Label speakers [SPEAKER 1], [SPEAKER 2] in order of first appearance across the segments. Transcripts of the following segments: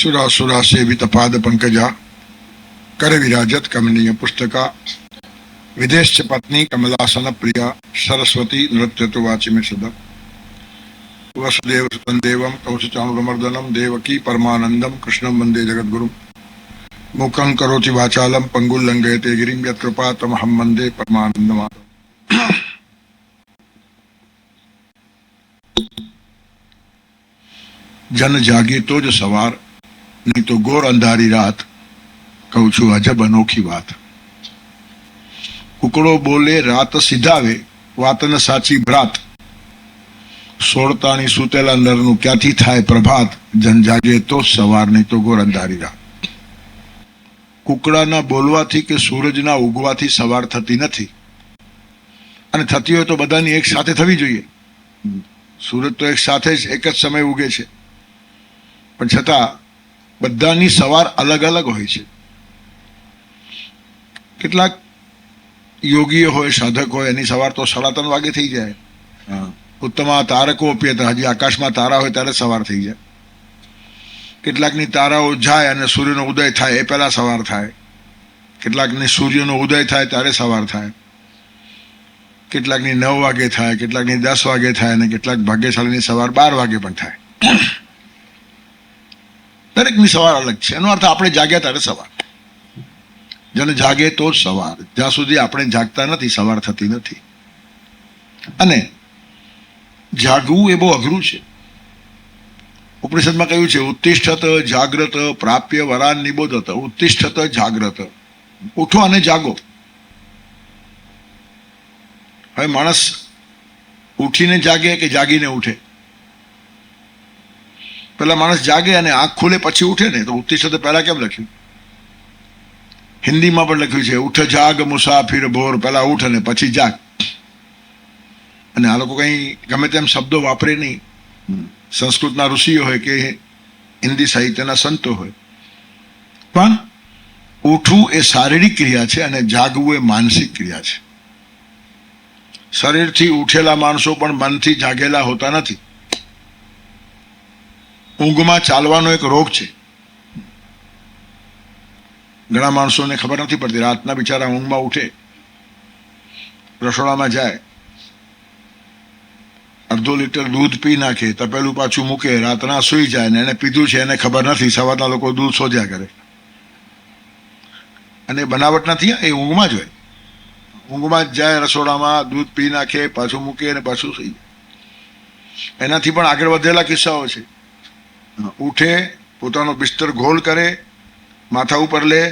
[SPEAKER 1] सुरासुरा सेवित पाद पंकजा कर विराजत कमनीय पुस्तका विदेश पत्नी कमलासन प्रिया सरस्वती नृत्य तो वाची में सदा वसुदेव सुतं देवं कौशिचाणुरमर्दनं देवकी परमानंदम कृष्णं वंदे जगद्गुरुं मूकं करोति वाचालं पंगुं लंघयते गिरिं यत्कृपातमहं वंदे परमानंदमाधवम्। जन जागे तो ज सवार, नहीं तो घोर अंधारी रात। कहूं छू अजब अनोखी बात। कुकड़ो बोले रात सीधावे, वातन साची भ्रात। सोड़तानी सुतेला नरनु क्यांथी थाय प्रभात। जन जागे तो सवार, नहीं तो घोर अंधारी रात। कुकड़ाना बोलवाथी के सूरजना उगवाथी सवार थती नथी, अने थती होय तो बधानी एक साथे थवी जोईए। सूरज तो एक साथे ज एक ज समय उगे छे, पण छतां बधानी सवार अलग अलग होय छे। કેટલાક યોગીઓ હોય, સાધક હોય, એની સવાર તો 3:30 વાગે થઈ જાય। ઉત્તમા તારકો અપ્યત, હજી આકાશમાં તારા હોય ત્યારે સવાર થઈ જાય। કેટલાકની તારાઓ જાય અને સૂર્યનો ઉદય થાય એ પહેલા સવાર થાય। કેટલાકની સૂર્યનો ઉદય થાય ત્યારે સવાર થાય। કેટલાકની 9 વાગે થાય, કેટલાકની 10 વાગે થાય અને કેટલાક ભાગ્યશાળીની સવાર 12 વાગે પણ થાય। દરેકની સવાર અલગ છે। એનો અર્થ આપણે જાગ્યા ત્યારે સવાર। જન જાગે તો જ સવાર। જ્યાં સુધી આપણે જાગતા નથી સવાર થતી નથી। અને જાગવું એ બહુ અઘરું છે। ઉપનિષદમાં કહ્યું છે ઉત્તિષ્ઠત જાગ્રત પ્રાપ્ય વરાન નિબોધત। ઉત્તિષ્ઠત જાગ્રત, ઉઠો અને જાગો। હવે માણસ ઉઠીને જાગે કે જાગીને ઉઠે? પેલા માણસ જાગે અને આંખ ખુલે પછી ઉઠે ને, તો ઉત્તિષ્ઠત પહેલા કેમ લખ્યું? હિન્દીમાં પણ લખ્યું છે ઉઠ જાગ મુસાફિર ભોર, પહેલા ઉઠ અને પછી જાગ। અને આ લોકો કંઈ ગમે તેમ શબ્દો વાપરે નહીં। સંસ્કૃતના ઋષિઓ હોય કે હિન્દી સાહિત્યના સંતો હોય, પણ ઉઠવું એ શારીરિક ક્રિયા છે અને જાગવું એ માનસિક ક્રિયા છે। શરીરથી ઉઠેલા માણસો પણ મનથી જાગેલા હોતા નથી। ઊંઘમાં ચાલવાનો એક રોગ છે। ઘણા માણસોને ખબર નથી પડતી, રાતના બિચારા ઊંઘમાં ઉઠે, રસોડામાં જાય, અડધો લીટર દૂધ પી નાખે, તપેલું પાછું મૂકે, રાતના સૂઈ જાય ને એને પીધું છે એને ખબર નથી। સવારના લોકો દૂધ શોધ્યા કરે, અને બનાવટ નથી, એ ઊંઘમાં જ હોય। ઊંઘમાં જ જાય, રસોડામાં દૂધ પી નાખે, પાછું મૂકે અને પાછું સૂઈ જાય। એનાથી પણ આગળ વધેલા કિસ્સાઓ છે। ઉઠે, પોતાનો બિસ્તર ગોળ કરે, માથા ઉપર લે,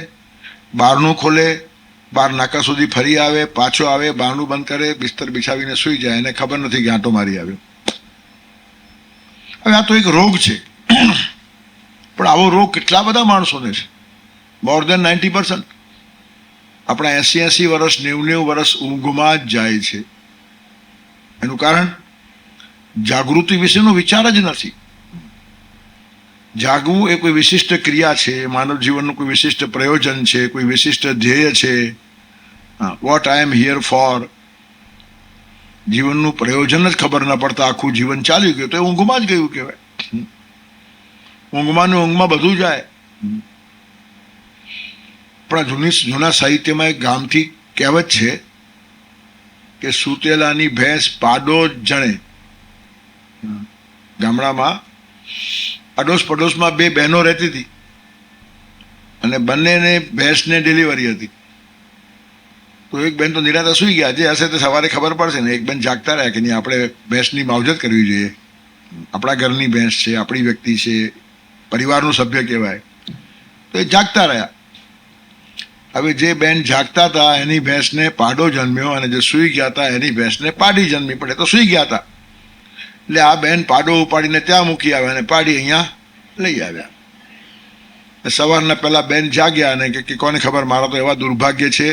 [SPEAKER 1] બારણું ખોલે, બાર નાકા સુધી ફરી આવે, પાછો આવે, બારણું બંધ કરે, બિસ્તર બિછાવીને સૂઈ જાય, એને ખબર નથી કે આંટો મારી આવ્યો। હવે આ તો એક રોગ છે, પણ આવો રોગ કેટલા બધા માણસોને છે, મોર દેન 90%। આપણા 80 વર્ષ 90 વર્ષ ઊંઘમાં જ જાય છે। એનું કારણ જાગૃતિ વિશેનો વિચાર જ નથી। જાગવું એ કોઈ વિશિષ્ટ ક્રિયા છે, માનવ જીવનનું કોઈ વિશિષ્ટ પ્રયોજન છે, કોઈ વિશિષ્ટ ધ્યેય છે। What I am here for, જીવનનું પ્રયોજન જ ખબર ન પડતા આખું જીવન ચાલ્યું ગયું તો એ ઊંઘમાં જ ગયું કહેવાય। ઊંઘમાં ને ઊંઘમાં બધું જાય। પણ જૂના સાહિત્યમાં એક ગામથી કહેવત છે કે સૂતેલાની ભેંસ પાડો જ જણે। ગામડામાં અડોશ પડોશમાં 2 બહેનો રહેતી હતી અને બંનેને ભેંસને ડિલિવરી હતી। તો એક બેન તો નિરાંતે સૂઈ ગયા, જે હશે તે સવારે ખબર પડશે ને। એક બેન જાગતા રહ્યા કે નહીં, આપણે ભેંસની માવજત કરવી જોઈએ, આપણા ઘરની ભેંસ છે, આપણી વ્યક્તિ છે, પરિવારનું સભ્ય કહેવાય। તો એ જાગતા રહ્યા। હવે જે બેન જાગતા હતા એની ભેંસને પાડો જન્મ્યો, અને જે સૂઈ ગયા હતા એની ભેંસને પાડી જન્મી, પણ એ તો સૂઈ ગયા હતા। એટલે આ બેન પાડો ઉપાડીને ત્યાં મૂકી આવ્યા અને પાડી અહીંયા લઈ આવ્યા। સવારના પહેલા બેન જાગ્યા અને કે કોને ખબર, મારા તો એવા દુર્ભાગ્ય છે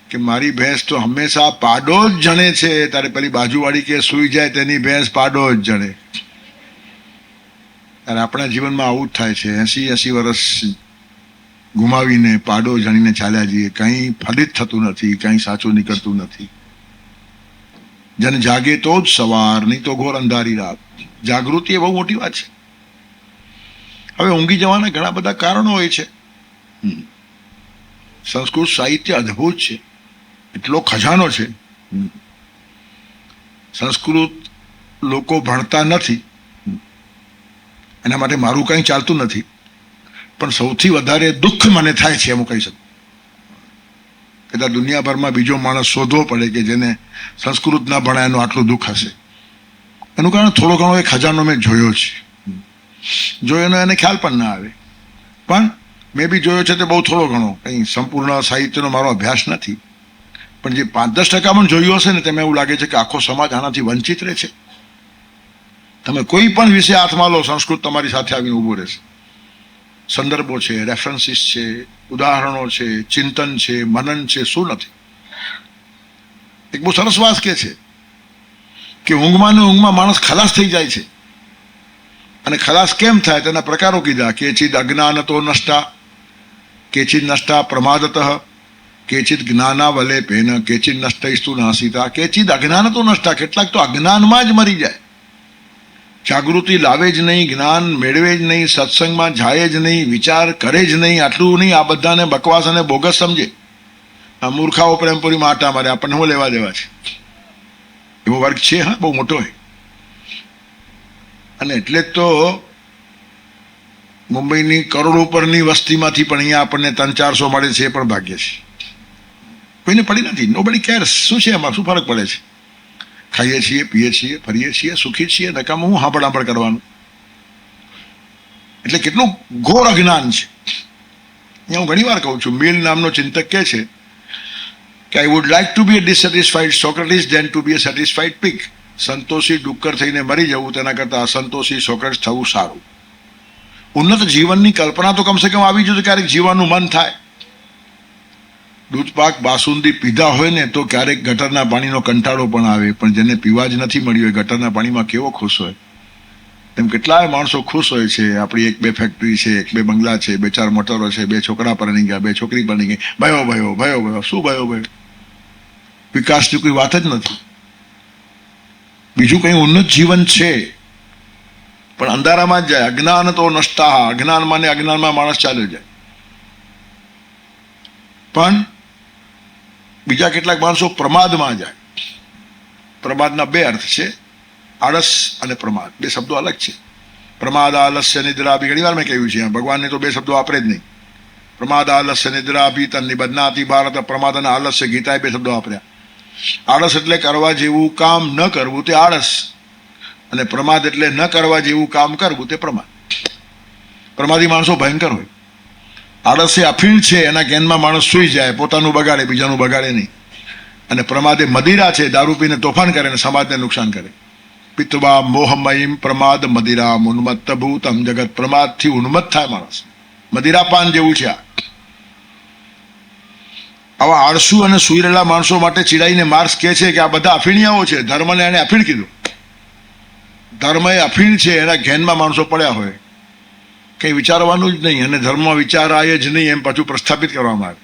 [SPEAKER 1] કે મારી ભેંસ તો હંમેશા પાડો જ જણે છે। ત્યારે પેલી બાજુવાળી કે સૂઈ જાય તેની ભેંસ પાડો જ જણે। ત્યારે આપણા જીવનમાં આવું જ થાય છે। 80 વર્ષ ગુમાવીને પાડો જણીને ચાલ્યા જઈએ, કંઈ ફલિત થતું નથી, કંઈ સાચું નીકળતું નથી। જન જાગે તો જ સવાર, નહીં તો ઘોર અંધારી રાત। જાગૃતિ એ બહુ મોટી વાત છે। હવે ઊંઘી જવાના ઘણા બધા કારણો હોય છે. સંસ્કૃત સાહિત્ય અદ્ભુત છે, એટલો ખજાનો છે. સંસ્કૃત લોકો ભણતા નથી, એના માટે મારું કંઈ ચાલતું નથી, પણ સૌથી વધારે દુઃખ મને થાય છે એમ કહી શકું. કદાચ દુનિયાભરમાં બીજો માણસ શોધવો પડે કે જેને સંસ્કૃત ના ભણાય એનું આટલું દુઃખ હશે. એનું કારણ થોડો ઘણો એ ખજાનો મેં જોયો છે. જોયો એને ખ્યાલ પણ ના આવે, પણ મેં બી જોયો છે તે બહુ થોડો ઘણો, કંઈ સંપૂર્ણ સાહિત્યનો મારો અભ્યાસ નથી. પણ જે 5-10% પણ જોયું હશે ને તેમાં એવું લાગે છે કે આખો સમાજ આનાથી વંચિત રહે છે. તમે કોઈ પણ વિષય હાથમાં લો, સંસ્કૃત તમારી સાથે આવીને ઊભું રહેશે. સંદર્ભો છે, રેફરન્સીસ છે, ઉદાહરણો છે, ચિંતન છે, મનન છે, શું નથી. એક બહુ સરસ વાત કે છે કે ઊંઘમાં ને ઊંઘમાં માણસ ખલાસ થઈ જાય છે. અને ખલાસ કેમ થાય તેના પ્રકારો કીધા. કેચિદ અજ્ઞાનતો નષ્ટા, કેચિદ નષ્ટા પ્રમાદતઃ, કેચિદ જ્ઞાનાવલેપેન, કેચિદ નષ્ટૈસ્તુ નાસિતા, કેચિદ અજ્ઞાનતો નષ્ટા. કેટલાક તો અજ્ઞાનમાં જ મરી જાય, જાગૃતિ લાવે જ નહીં, જ્ઞાન મેળવે જ નહીં, સત્સંગમાં જાય જ નહીં, વિચાર કરે જ નહીં. આટલું નહીં, આ બધાને બકવાસ અને બોગસ સમજે. આ મૂર્ખાઓ પ્રેમપુરીમાં આટા મારે, આપણને શું લેવા દેવા છે. એવો વર્ગ છે, હા, બહુ મોટો હોય. અને એટલે જ તો મુંબઈની કરોડો ઉપરની વસ્તીમાંથી પણ અહીંયા આપણને 300-400 મળે છે, એ પણ ભાગ્ય છે. કોઈને પડી નથી. Nobody cares. શું છે એમાં, શું ફરક પડે છે? ખાઈએ છીએ, પીએ છીએ, ફરીએ છીએ, સુખી છીએ, નકામું હું હાંભળ કરવાનું. એટલે કેટલું ઘોર અજ્ઞાન છે. અહીંયા હું ઘણી વાર કહું છું, મિલ નામનો ચિંતક કહે છે કે I would like to be a dissatisfied Socrates than to be a satisfied pig. સંતોષી ડુક્કર થઈને મરી જવું તેના કરતાં અસંતોષી સોક્રેટિસ થવું સારું. ઉન્નત જીવનની કલ્પના તો કમસે કમ આવી જોઈએ, ક્યારેક જીવવાનું મન થાય. દૂધપાક બાસુંદી પીધા હોય ને તો ક્યારેક ગટરના પાણીનો કંટાળો પણ આવે, પણ જેને પીવા જ નથી મળ્યું એ ગટરના પાણીમાં કેવો ખુશ હોય. તેમ કેટલાય માણસો ખુશ હોય છે. આપણી 1-2 ફેક્ટરી છે, 1-2 બંગલા છે, 2-4 મોટરો છે, 2 છોકરા પરણી ગયા, 2 છોકરી પરણી ગઈ. ભયો ભયો ભયો ભયો, શું ભયો ભયો? વિકાસની કોઈ વાત જ નથી. બીજું કંઈ ઉન્નત જીવન છે પણ અંધારામાં જ જાય. અજ્ઞાન તો નષ્ટા, અજ્ઞાનમાં ને અજ્ઞાનમાં માણસ ચાલ્યો જાય. પણ બીજા કેટલાક માણસો પ્રમાદમાં જાય. પ્રમાદના 2 અર્થ છે, આળસ અને પ્રમાદ. 2 શબ્દો અલગ છે. પ્રમાદ આલસ્ય નિદ્રા બી ઘણી વાર મેં કહ્યું છે. ભગવાનને તો 2 શબ્દો વાપરે જ નહીં. પ્રમાદ આલસ્ય નિદ્રા બી તન નિબધ્નાતિ ભારત. પ્રમાદ અને આલસ્ય ગીતાએ 2 શબ્દો વાપર્યા. આળસ એટલે કરવા જેવું કામ ન કરવું તે આળસ, અને પ્રમાદ એટલે ન કરવા જેવું કામ કરવું તે પ્રમાદ. પ્રમાદી માણસો ભયંકર હોય. આળસ એ અફીણ છે, એના જ્ઞાનમાં માણસ સૂઈ જાય, પોતાનું બગાડે, બીજાનું બગાડે નહીં. અને પ્રમાદ એ મદિરા છે, દારૂ પીને તોફાન કરે અને સમાજને નુકસાન કરે. પિત્વા મોહમયીમ પ્રમાદ મદિરામ ઉન્મત્ત ભૂતમ જગત. પ્રમાદથી ઉન્મત્ત થાય માણસ. મદિરાપાન જેવું છે આ. આવા આળસુ અને સૂઈ રહેલા માણસો માટે ચીડાઈને માર્ક્સ કહે છે કે આ બધા અફીણિયાઓ છે. ધર્મને એને અફીણ કીધું. ધર્મ એ અફીણ છે, એના ઘેનમાં માણસો પડ્યા હોય, કંઈ વિચારવાનું જ નહીં, અને ધર્મમાં વિચારાય જ નહીં એમ પાછું પ્રસ્થાપિત કરવામાં આવે.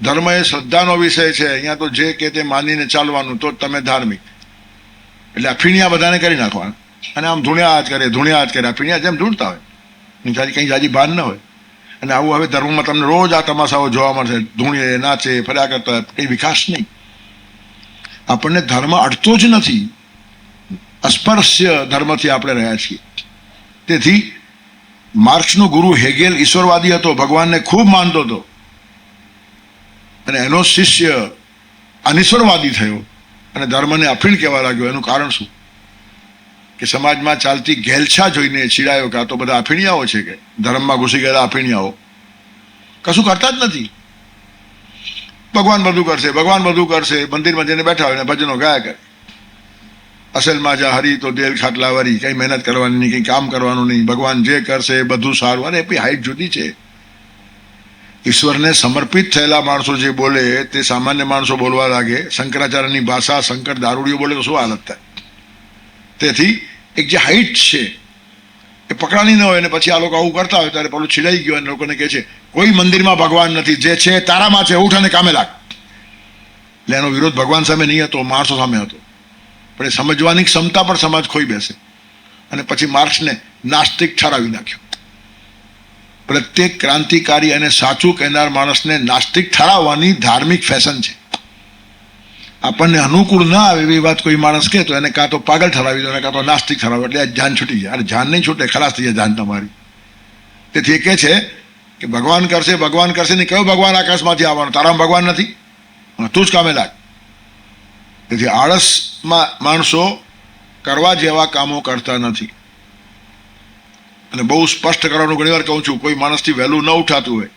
[SPEAKER 1] ધર્મ એ શ્રદ્ધાનો વિષય છે. અહીંયા તો જે કે તે માનીને ચાલવાનું, તો જ તમે ધાર્મિક. એટલે અફીણિયા બધાને કરી નાખવાના, અને આમ ધૂણ્યા જ કરે, ધૂણ્યા જ કરે. અફીણિયા જેમ ધૂણતા હોય, કંઈ જાજી ભાન ન હોય. અને આવું હવે ધર્મમાં તમને રોજ આ તમાશાઓ જોવા મળશે. ધૂણીએ, નાચે, ફર્યા કરતા, કંઈ વિકાસ નહીં. આપણને ધર્મ અડતો જ નથી. અસ્પર્શ્ય ધર્મથી આપણે રહ્યા છીએ. તેથી માર્ક્સનો ગુરુ હેગેલ ઈશ્વરવાદી હતો, ભગવાનને ખૂબ માનતો હતો, અને એનો શિષ્ય અનિશ્વરવાદી થયો અને ધર્મને અફીણ કહેવા લાગ્યો. એનું કારણ શું? કે સમાજમાં ચાલતી ઘેલછા જોઈને ચીડાયો કે આ તો બધા અફીણિયાઓ છે, કે ધર્મમાં ઘૂસી ગયેલા અફીણિયાઓ કશું કરતા જ નથી. ભગવાન બધું કરશે, ભગવાન બધું કરશે. મંદિરમાં જઈને બેઠા હોય ને ભજનો ગાયા કરે. અસલમાં જા હરી તો દેલ ખાટલા વરી. કંઈ મહેનત કરવાની નહીં, કંઈ કામ કરવાનું નહીં. ભગવાન જે કરશે એ બધું સારું. અને એ હાઈટ જુદી છે. ઈશ્વરને સમર્પિત થયેલા માણસો જે બોલે તે સામાન્ય માણસો બોલવા લાગે. શંકરાચાર્યની ભાષા શંકર દારૂડિયો બોલે તો શું હાલત થાય? તેથી એક જે હાઈટ છે એ પકડાની ન હોય, ને પછી આ લોકો આવું કરતા હોય ત્યારે પેલું છીડાઈ ગયો અને લોકોને કહે છે કોઈ મંદિરમાં ભગવાન નથી, જે છે તારામાં છે, ઉઠ અને કામે લાગ. એટલે એનો વિરોધ ભગવાન સામે નહીં હતો, માણસો સામે હતો. પણ એ સમજવાની ક્ષમતા પણ સમાજ ખોઈ બેસે, અને પછી માર્ક્સને નાસ્તિક ઠરાવી નાખ્યો. પ્રત્યેક ક્રાંતિકારી અને સાચું કહેનાર માણસને નાસ્તિક ઠરાવવાની ધાર્મિક ફેશન છે. આપણને અનુકૂળ ના આવે એવી વાત કોઈ માણસ કહે તો એને કાં તો પાગલ ઠરાવી દો, કાં તો નાસ્તિક ઠરાવો, એટલે જાન છૂટી જાય. અરે જાન નહીં છૂટે, ખલાસ થઈ જાય જાન તમારી. તેથી એ કહે છે કે ભગવાન કરશે ને કયો ભગવાન આકાશમાંથી આવવાનો? તારામાં ભગવાન નથી, તું જ કામે લાગ. તેથી આળસમાં માણસો કરવા જેવા કામો કરતા નથી. અને બહુ સ્પષ્ટ કરવાનું ઘણી વાર કહું છું, કોઈ માણસથી વહેલું ન ઉઠાતું હોય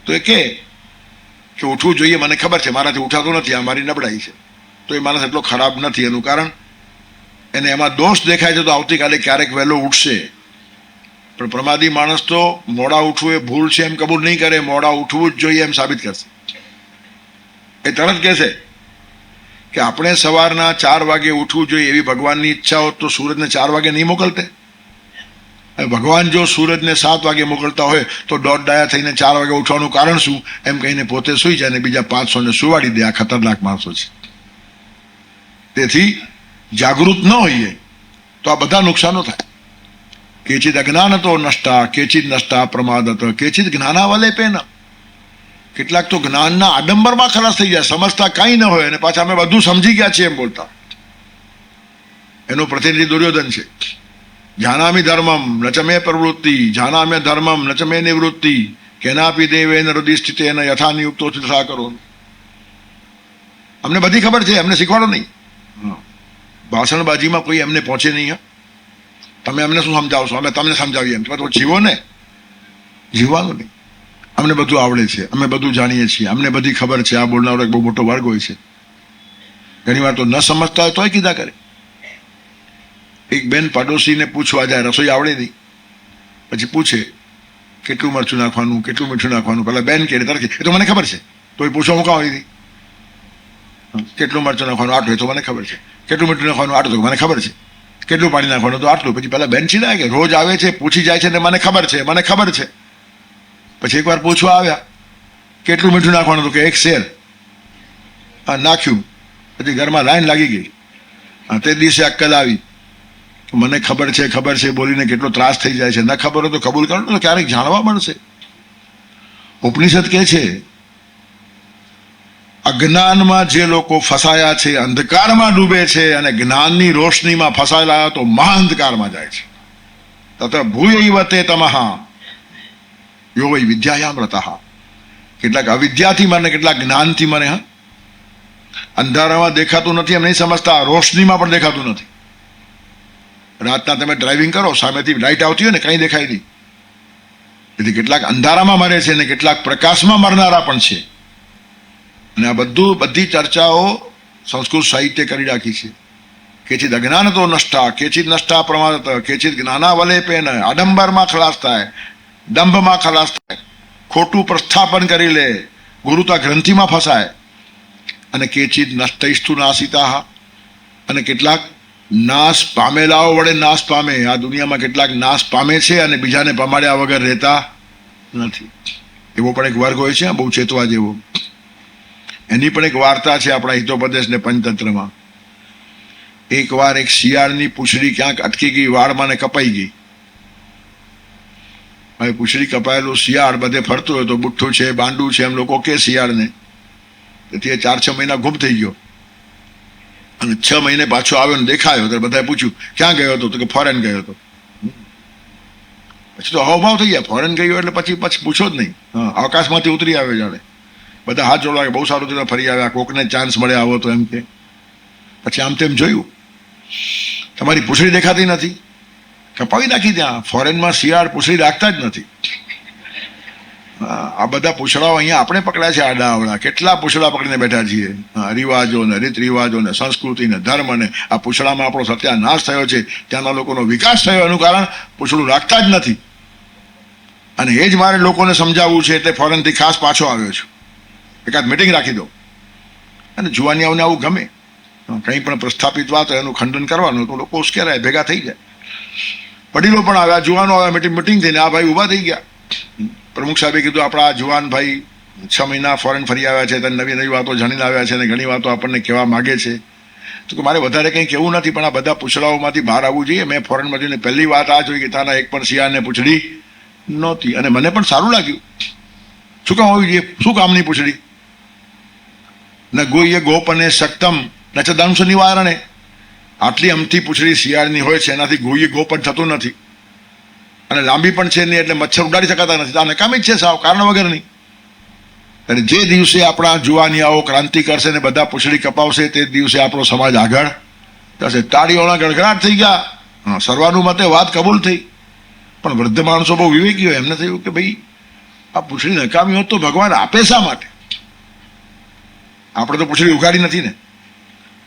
[SPEAKER 1] તો એ કે ઉઠવું જોઈએ, મને ખબર છે મારાથી ઉઠાતું નથી, આ મારી નબળાઈ છે. તો એ માણસ એટલો ખરાબ નથી. એનું કારણ એને એમાં દોષ દેખાય છે તો આવતીકાલે ક્યારેક વહેલો ઉઠશે. પણ પ્રમાદી માણસ તો મોડા ઉઠવું એ ભૂલ છે એમ કબૂલ નહીં કરે, મોડા ઉઠવું જ જોઈએ એમ સાબિત કરશે. એ તરત કહેશે કે આપણે સવારના 4 વાગે ઉઠવું જોઈએ એવી ભગવાનની ઈચ્છા હોત તો સૂરજને 4 વાગે નહીં મોકલતે. ભગવાન જો સૂરજને 7 વાગે મોકલતા હોય તો દોઢ ડાયા થઈને 4 વાગે ઉઠવાનું કારણ શું એમ કહીને પોતે સૂઈ જાય અને બીજા 500ને સુવાડી દે. આ ખતરનાક માણસો છે. તેથી જાગૃત ન હોઈએ તો આ બધા નુકસાનો થાય. કેચિત અજ્ઞાનતો નષ્ટા, કેચિત નષ્ટા પ્રમાદત, કેચિત જ્ઞાનાવલેપેન. કેટલાક તો જ્ઞાનના આડંબરમાં ખલાસ થઈ જાય, સમજતા કંઈ ન હોય અને પાછા અમે બધું સમજી ગયા છીએ એમ બોલતા. એનું પ્રતિનિધિ દુર્યોધન છે. જાનામિ ધર્મમ નચ મે પ્રવૃત્તિ, જાનામ્ય ધર્મમ નચ મે નિવૃત્તિ, કેનાપી દેવેન હૃદય સ્થિતેન યથા નિયુક્તો તથા કરો. અમને બધી ખબર છે, એમને શીખવાડો નહીં. ભાષણબાજીમાં કોઈ એમને પહોંચે નહીં. તમે અમને શું સમજાવશો, અમે તમને સમજાવીએ. એમ તો જીવો ને, જીવવાનું નહીં. અમને બધું આવડે છે, અમે બધું જાણીએ છીએ, અમને બધી ખબર છે. આ બોલનારો એક બહુ મોટો વર્ગ હોય છે. ઘણી વાર તો ન સમજતા હોય તોય કીધા કરે. એક બેન પાડોશીને પૂછવા જાય, રસોઈ આવડે નહીં, પછી પૂછે કેટલું મરચું નાખવાનું, કેટલું મીઠું નાખવાનું. પેલા બેન કહે તરત એ તો મને ખબર છે, તો એ પૂછવા હું કામ આવી હતી. કેટલું મરચું નાખવાનું? આટલું. એ તો મને ખબર છે. કેટલું મીઠું નાખવાનું? આટલું. મને ખબર છે. કેટલું પાણી નાખવાનું? તો આટલું. પછી પેલા બેન ચીડાય કે રોજ આવે છે, પૂછી જાય છે ને મને ખબર છે, મને ખબર છે. પછી એકવાર પૂછવા આવ્યા કેટલું મીઠું નાખવાનું, તો કે 1 શેર. હા, નાખ્યું. પછી ઘરમાં લાઈન લાગી ગઈ. તે દિવસે અક્કલ આવી, મને ખબર છે બોલીને કેટલો ત્રાસ થઈ જાય છે. ન ખબર હોય તો કબૂલ કરો તો ક્યારેક જાણવા મળશે. ઉપનિષદ કહે છે અજ્ઞાનમાં જે લોકો ફસાયા છે, અંધકારમાં ડૂબે છે અને જ્ઞાનની રોશનીમાં ફસાયેલા તો મહાઅંધકારમાં જાય છે. તત્ર ભૂયૈવતે તમઃ યો વૈ વિદ્યાયામ રતઃ. કેટલાક અવિદ્યાથી મરે, કેટલાક જ્ઞાનથી મરે. અંધારામાં દેખાતું નથી એમ નહીં સમજતા, રોશનીમાં પણ દેખાતું નથી. રાતના તમે ડ્રાઇવિંગ કરો, સામેથી લાઇટ આવતી હોય ને કંઈ દેખાય નહીં. તેથી કેટલાક અંધારામાં મરે છે અને કેટલાક પ્રકાશમાં મરનારા પણ છે. અને આ બધી ચર્ચાઓ સંસ્કૃત સાહિત્ય કરી રાખી છે. કેચિત અજ્ઞાનતો નષ્ટા, કેચિત નષ્ટા પ્રમાદત, કેચિત જ્ઞાનાવલેપેન. આડંબરમાં ખલાસ થાય, દંભમાં ખલાસ થાય, ખોટું પ્રસ્થાપન કરી લે, ગુરુતા ગ્રંથિમાં ફસાય. અને કેચિત નષ્ટૈસ્તુ નાસિતા. અને કેટલાક નાશ પામેલાઓ વડે નાશ પામે. આ દુનિયામાં કેટલાક નાશ પામે છે અને બીજાને પમાડ્યા વગર રહેતા નથી. એવો પણ એક વર્ગ હોય છે બહુ ચેતવા જેવો. એની પણ એક વાર્તા છે આપણા હિતોપદેશ ને પંચતંત્રમાં. એકવાર એક શિયાળની પૂંછડી ક્યાંક અટકી ગઈ, વાળમાં ને કપાઈ ગઈ. હવે પૂંછડી કપાયેલું શિયાળ બધે ફરતું હોય તો બુઠ્ઠું છે, બાંડું છે એમ લોકો કે શિયાળને. તેથી એ 4-6 મહિના ગુમ થઈ ગયો અને 6 મહિને પાછો આવ્યો ને દેખાયો તો બધાએ પૂછ્યું ક્યાં ગયો હતો? તો કે ફોરેન ગયો હતો. પછી તો હાવભાવ થઈ ગયા, ફોરેન ગયો એટલે પછી પૂછો જ નહીં. આકાશમાંથી ઉતરી આવ્યો જાણે. બધા હાથ જોડવા કે બહુ સારું થયું ફરી આવ્યા, કોકને ચાન્સ મળે આવો તો એમ કે. પછી આમ તેમ જોયું, તમારી પૂંછડી દેખાતી નથી, કપાવી નાખી. ત્યાં ફોરેનમાં શિયાળ પૂંછડી રાખતા જ નથી. આ બધા પૂછડાઓ અહીંયા આપણે પકડ્યા છે આડા આવડા. કેટલા પૂછડા પકડીને બેઠા છીએ. રિવાજો ને રીત રિવાજો ને સંસ્કૃતિ ને ધર્મ ને આ પૂછડામાં આપણો સત્યાનાશ થયો છે. ત્યાંના લોકોનો વિકાસ થયો, એનું કારણ પૂછડું રાખતા જ નથી. અને એ જ મારે લોકોને સમજાવવું છે, એટલે ફોરેનથી ખાસ પાછો આવ્યો છું. એકાદ મિટિંગ રાખી દો. અને જુવાનીઓને આવું ગમે, કંઈ પણ પ્રસ્થાપિત વાત હોય એનું ખંડન કરવાનું, તો લોકો ઉશ્કેરાય, ભેગા થઈ જાય. વડીલો પણ આવ્યા, જુવાનો આવ્યા, મિટિંગ થઈને આ ભાઈ ઊભા થઈ ગયા. પ્રમુખ સાહેબે કીધું આપણા જુવાન ભાઈ 6 મહિના ફોરેન ફરી આવ્યા છે, તેને નવી વાતો જાણીને આવ્યા છે અને ઘણી વાતો આપણને કહેવા માગે છે. તો કે મારે વધારે કંઈ કહેવું નથી, પણ આ બધા પૂછડાઓમાંથી બહાર આવવું જોઈએ. મેં ફોરેનમાં જઈને પહેલી વાત આ જોઈ કે તાના એક પણ શિયાળને પૂંછડી નહોતી. અને મને પણ સારું લાગ્યું. શું કામ હોવી જોઈએ? શું કામની પૂંછડી? ન ગોઈએ ગોપ અને સક્તમ ન ચ દંશ નિવારણે. આટલી અમથી પૂંછડી શિયાળની હોય છે, એનાથી ગોઈએ ગોપ પણ થતું નથી, અને લાંબી પણ છે નહીં, એટલે મચ્છર ઉડાડી શકાતા નથી. આ નકામી જ છે સાવ, કારણ વગરની. અને જે દિવસે આપણા જુવાનિયાઓ ક્રાંતિ કરશે ને બધા પૂંછડી કપાવશે, તે દિવસે આપણો સમાજ આગળ થશે. તાળીઓના ગડગડાટ થઈ ગયા, સર્વાનુમતે વાત કબૂલ થઈ. પણ વૃદ્ધ માણસો બહુ વિવેકી હોય, એમને થયું કે ભાઈ આ પૂંછડી નકામી હોત તો ભગવાન આપે શા માટે? આપણે તો પૂંછડી ઉગાડી નથી ને,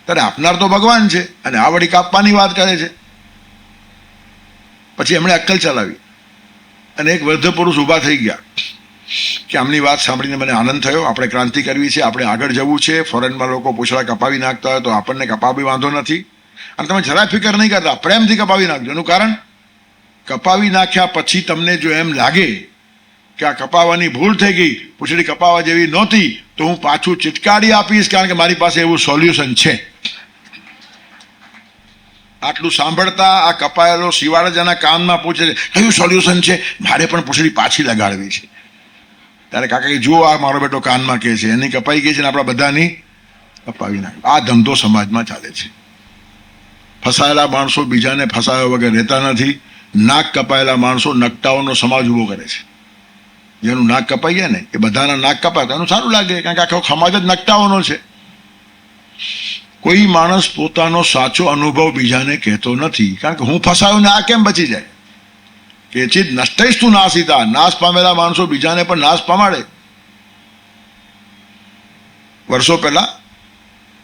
[SPEAKER 1] ત્યારે આપનાર તો ભગવાન છે, અને આ વળી કાપવાની વાત કરે છે. પછી એમણે અક્કલ ચલાવી, અને એક વૃદ્ધ પુરુષ ઊભા થઈ ગયા કે આમની વાત સાંભળીને મને આનંદ થયો. આપણે ક્રાંતિ કરવી છે, આપણે આગળ જવું છે. ફોરેનમાં લોકો પૂંછડા કપાવી નાખતા હોય તો આપણને કપાવી વાંધો નથી, અને તમે જરાય ફિકર નહીં કરતા, પ્રેમથી કપાવી નાખજો. એનું કારણ, કપાવી નાખ્યા પછી તમને જો એમ લાગે કે આ કપાવવાની ભૂલ થઈ ગઈ, પૂંછડી કપાવવા જેવી નહોતી, તો હું પાછું ચિટકારી આપીશ, કારણ કે મારી પાસે એવું સોલ્યુશન છે. આટલું સાંભળતા આ કપાયેલો શિવાળ જ એના કાનમાં પૂછે છે, કયું સોલ્યુશન છે? મારે પણ પૂંછડી પાછી લગાડવી છે. ત્યારે કાકા કે જુઓ, આ મારો બેટો કાનમાં કહે છે, એની કપાઈ ગઈ છે ને આપણા બધાની કપાવી નાખી. આ ધંધો સમાજમાં ચાલે છે. ફસાયેલા માણસો બીજાને ફસાયા વગર રહેતા નથી. નાક કપાયેલા માણસો નકટાઓનો સમાજ ઉભો કરે છે. જેનું નાક કપાઈ જાય ને, એ બધાના નાક કપાય એનું સારું લાગે, કારણ કે આખો સમાજ જ નકટાઓનો છે. કોઈ માણસ પોતાનો સાચો અનુભવ બીજાને કહેતો નથી, કારણ કે હું ફસાયો ને આ કેમ બચી જાય? કેચિત નષ્ટૈસ્તુ નાસિતા. નાશ પામેલા માણસો બીજાને પણ નાશ પામાડે. વર્ષો પહેલા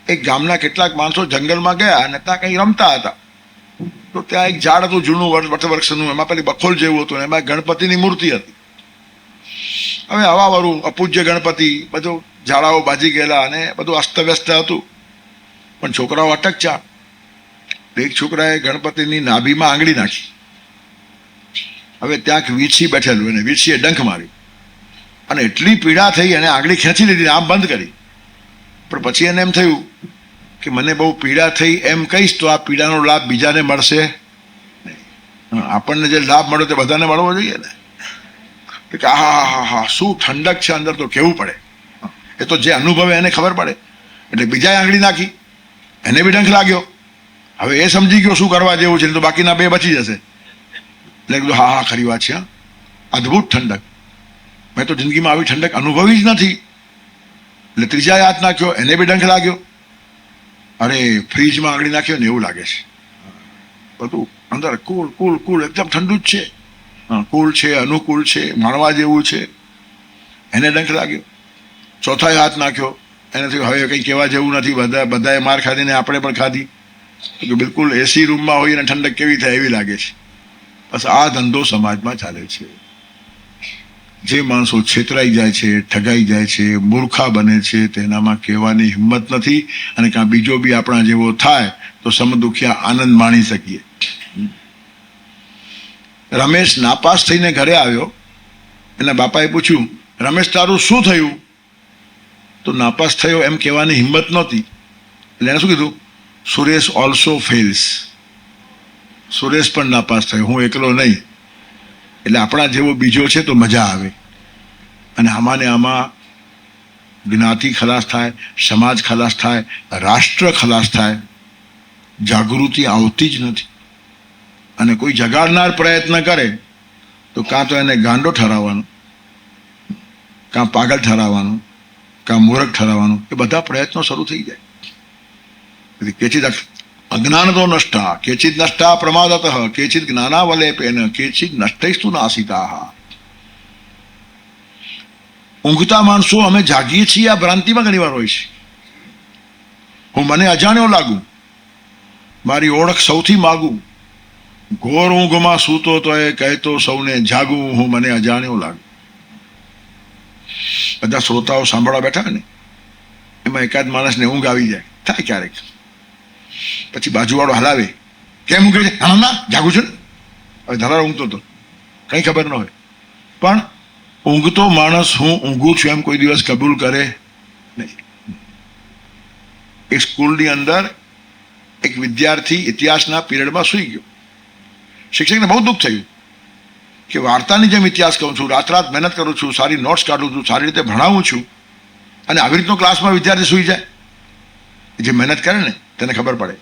[SPEAKER 1] એક ગામના કેટલાક માણસો જંગલમાં ગયા અને ત્યાં કંઈ રમતા હતા. તો ત્યાં એક ઝાડ હતું જૂનું વટવૃક્ષનું, એમાં પેલી બખોલ જેવું હતું, એમાં ગણપતિની મૂર્તિ હતી. હવે હવાવાળું અપૂજ્ય ગણપતિ, બધું ઝાડાઓ બાજી ગયેલા અને બધું અસ્તવ્યસ્ત હતું. પણ છોકરાઓ અટકચા. એક છોકરાએ ગણપતિની નાભીમાં આંગળી નાખી. હવે ત્યાં વીછી બેઠેલું, એને વીછીએ ડંખ મારી, અને એટલી પીડા થઈ, એને આંગળી ખેંચી લીધી, આમ બંધ કરી. પણ પછી એને એમ થયું કે મને બહુ પીડા થઈ, એમ કહીશ તો આ પીડાનો લાભ બીજાને મળશે નહીં. આપણને જે લાભ મળ્યો તે બધાને મળવો જોઈએ ને. કે હા હા હા, શું ઠંડક છે અંદર, તો કેવું પડે. એ તો જે અનુભવે એને ખબર પડે. એટલે બીજાએ આંગળી નાખી, એને બી ડંખ લાગ્યો. હવે એ સમજી ગયો શું કરવા જેવું છે, તો બાકીના બે બચી જશે. એટલે કીધું હા હા, ખરી વાત છે, અદ્ભુત ઠંડક. મેં તો જિંદગીમાં આવી ઠંડક અનુભવી જ નથી. એટલે ત્રીજાએ હાથ નાખ્યો, એને બી ડંખ લાગ્યો. અરે ફ્રીજમાં આંગળી નાખ્યો ને એવું લાગે છે, બધું અંદર કુલ કુલ કુલ એકદમ ઠંડુ જ છે. કુલ છે, અનુકૂળ છે, માણવા જેવું છે. એને ડંખ લાગ્યો. ચોથાએ હાથ નાખ્યો, એને થયું હવે કંઈ કહેવા જેવું નથી, બધાએ માર ખાધીને આપણે પણ ખાધી. બિલકુલ એસી રૂમમાં હોય અને ઠંડક કેવી થાય એવી લાગે છે. બસ આ ધંધો સમાજમાં ચાલે છે. જે માણસો છેતરાઈ જાય છે, ઠગાઈ જાય છે, મૂર્ખા બને છે, તેનામાં કહેવાની હિંમત નથી. અને કાં બીજો બી આપણા જેવો થાય તો સમદુખિયા આનંદ માણી શકીએ. રમેશ નાપાસ થઈને ઘરે આવ્યો. એના બાપાએ પૂછ્યું, રમેશ તારું શું થયું? તો નાપાસ થયો એમ કહેવાની હિંમત નહોતી. એટલે એને શું કીધું? Suresh also fails. સુરેશ પણ નાપાસ થયો, હું એકલો નહીં. એટલે આપણા જેવો બીજો છે તો મજા આવે. અને આમાં ને આમાં જ્ઞાતિ ખલાસ થાય, સમાજ ખલાસ થાય, રાષ્ટ્ર ખલાસ થાય. જાગૃતિ આવતી જ નથી. અને કોઈ જગાડનાર પ્રયત્ન કરે તો કાં તો એને ગાંડો ઠરાવવાનો, કાં પાગલ ઠરાવવાનો, કાં મૂર્ખ ઠરાવવાનો. એ બધા પ્રયત્નો શરૂ થઈ જાય. કેચિત અજ્ઞાનતો નષ્ટા, કેચિત નષ્ટા પ્રમાદતઃ, કેચિત જ્ઞાનાવલેપેન, કેચિત નષ્ટૈસ્તુ નાસિતાઃ. ઊંઘતા માણસો અમે જાગીએ છીએ આ ભ્રાંતિમાં ઘણી વાર હોય છે. હું મને અજાણ્યો લાગુ, મારી ઓળખ સૌથી માગું. ઘોર ઊંઘમાં સૂતો તો એ કહેતો સૌને જાગું, હું મને અજાણ્યો લાગુ. બધા શ્રોતાઓ સાંભળવા બેઠા ને, એમાં એકાદ માણસને ઊંઘ આવી જાય, થાય ક્યારેક. પછી બાજુવાળો હલાવે, કેમ ઊંઘે છે? હા ના, જાગું છું ને. હવે ધરાર ઊંઘતો હતો, કંઈ ખબર ન હોય. પણ ઊંઘતો માણસ હું ઊંઘું છું એમ કોઈ દિવસ કબૂલ કરે નહીં. એક સ્કૂલની અંદર એક વિદ્યાર્થી ઇતિહાસના પીરિયડમાં સૂઈ ગયો. શિક્ષકને બહુ દુઃખ થયું કે વાર્તાની જેમ ઇતિહાસ કહું છું, રાત રાત મહેનત કરું છું, સારી નોટ્સ કાઢું છું, સારી રીતે ભણાવું છું, અને આવી રીતનો ક્લાસમાં વિદ્યાર્થી સૂઈ જાય. જે મહેનત કરે ને તેને ખબર પડે.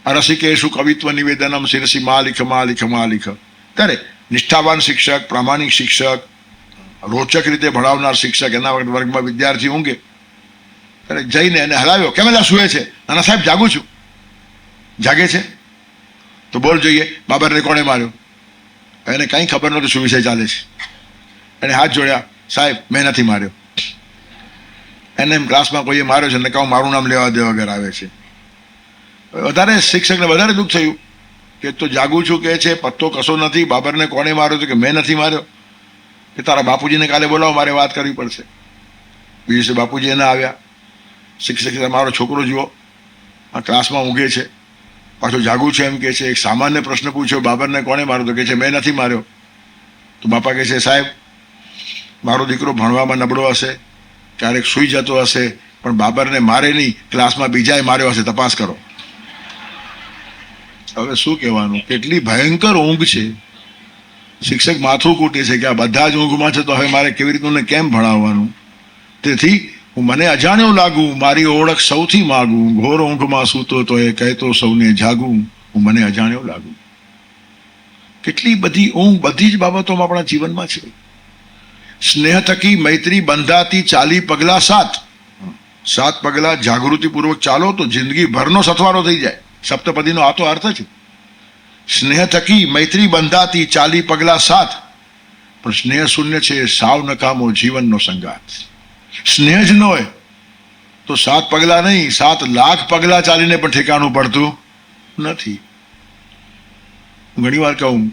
[SPEAKER 1] અરસિકેશુ કવિત્વ નિવેદનમ શિરસી માલિક માલિક માલિક. ત્યારે નિષ્ઠાવાન શિક્ષક, પ્રામાણિક શિક્ષક, રોચક રીતે ભણાવનાર શિક્ષક એના વર્ગમાં વિદ્યાર્થી ઊંઘે ત્યારે જઈને એને હલાવ્યો, કેમ એલા સૂએ છે? નાના સાહેબ જાગું છું. જાગે છે તો બોલ જોઈએ, બાબરને કોણે માર્યો? એને કંઈ ખબર નહોતી શું વિષય ચાલે છે. એને હાથ જોડ્યા, સાહેબ મેં નથી માર્યો. એને એમ ક્લાસમાં કોઈએ માર્યો છે ને કહું મારું નામ લેવા દે વગર આવે છે. વધારે શિક્ષકને વધારે દુઃખ થયું કે તો જાગું છું કે છે, પત્તો કશો નથી, બાબરને કોણે માર્યો તો કે મેં નથી માર્યો. કે તારા બાપુજીને કાલે બોલાવો, મારે વાત કરવી પડશે. બીજે દિવસે બાપુજી એના આવ્યા, શિક્ષક મારો છોકરો જુઓ આ ક્લાસમાં ઊંઘે છે, પાછો જાગું છે એમ કે છે. એક સામાન્ય પ્રશ્ન પૂછ્યો, બાબરને કોણે માર્યો? તો કે છે મેં નથી માર્યો. તો બાપા કહે છે સાહેબ મારો દીકરો ભણવામાં નબળો હશે, ક્યારેક સૂઈ જતો હશે, પણ બાબરને મારે નહીં, ક્લાસમાં બીજાએ માર્યો હશે, તપાસ કરો. હવે શું કહેવાનું? કેટલી ભયંકર ઊંઘ છે. શિક્ષક માથું કૂટે છે કે આ બધા જ ઊંઘમાં છે તો હવે મારે કેવી રીતનું કેમ ભણાવવાનું? તેથી હું મને અજાણ્યો લાગુ, મારી ઓળખ સૌથી માગું, ઘોર ઊંઘમાં સૂતો તો એ કહેતો સૌને જાગું, હું મને અજાણ્યો લાગુ. કેટલી બધી ઊંઘ બધી જ બાબતોમાં આપણા જીવનમાં છે. સ્નેહ થકી મૈત્રી બંધાતી 40 પગલા 7 પગલા જાગૃતિપૂર્વક ચાલો તો જિંદગી ભરનો સથવારો થઈ જાય. સપ્તપદીનો આ તો અર્થ છે. સ્નેહ થકી મૈત્રી બંધાતી 40 પગલા 7, પણ સ્નેહ શૂન્ય છે સાવ નકામો જીવનનો સંગાત. સ્નેહ જ ન હોય તો 7 પગલા નહીં 7 લાખ પગલા ચાલીને પણ ઠેકાણું પડતું નથી. ઘણી વાર કહું,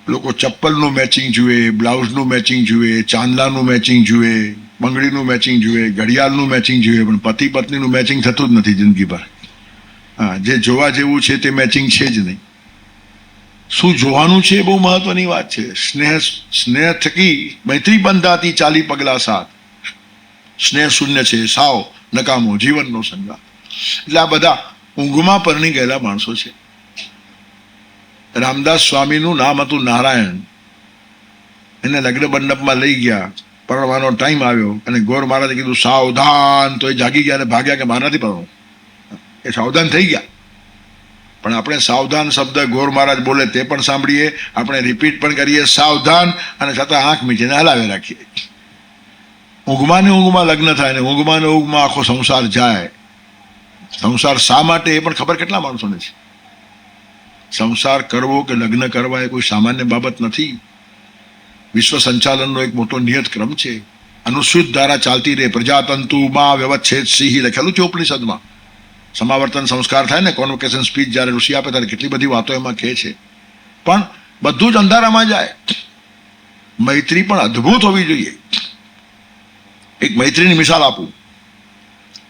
[SPEAKER 1] લોકો ચપ્પલનું મેચિંગ જુએ, બ્લાઉઝનું મેચિંગ જુએ, ચાંદલાનું મેચિંગ જુએ, બંગડીનું મેચિંગ જુએ, ઘડિયાળનું મેચિંગ જુએ, પણ પતિ પત્નીનું મેચિંગ થતું જ નથી જિંદગી પર. હા, જે જોવા જેવું છે તે મેચિંગ છે જ નહીં. શું જોવાનું છે એ બહુ મહત્વની વાત છે. સ્નેહ થકી મૈત્રી બંધાતી 40 પગલા 7, સ્નેહ શૂન્ય છે સાવ નકામો જીવનનો સંગાત. એટલે આ બધા ઊંઘમાં પરણી ગયેલા માણસો છે. રામદાસ સ્વામીનું નામ હતું નારાયણ. એને લગ્ન મંડપમાં લઈ ગયા, પરણવાનો ટાઈમ આવ્યો અને ગોર મહારાજે કીધું સાવધાન, તો એ જાગી ગયા અને ભાગ્યા કે મારે નથી પરણવું. એ સાવધાન થઈ ગયા. પણ આપણે સાવધાન શબ્દ ગોર મહારાજ બોલે તે પણ સાંભળીએ, આપણે રિપીટ પણ કરીએ સાવધાન, અને છતાં આંખ મીચીને હલાવી રાખીએ. ઊંઘમાં ને ઊંઘમાં લગ્ન થાય ને ઊંઘમાં ને ઊંઘમાં આખો સંસાર જાય. સંસાર શા માટે એ પણ ખબર કેટલા માણસોને છે. સંસાર કરવો કે લગ્ન કરવા એ કોઈ સામાન્ય બાબત નથી. વિશ્વ સંચાલનનો એક મોટો નિયત ક્રમ છે. અનુસૂત ધારા ચાલતી રહે. પ્રજાતંતુમાં વ્યવચ્છેદ સિંહ લખેલું છે ઉપનિષદમાં. સમાવર્તન સંસ્કાર થાય ને, કોન્વોકેશન સ્પીચ જ્યારે ઋષિ આપે ત્યારે કેટલી બધી વાતો એમાં કહે છે. પણ બધું જ અંધારામાં જાય. મૈત્રી પણ અદ્ભુત હોવી જોઈએ. એક મૈત્રીની મિસાલ આપું.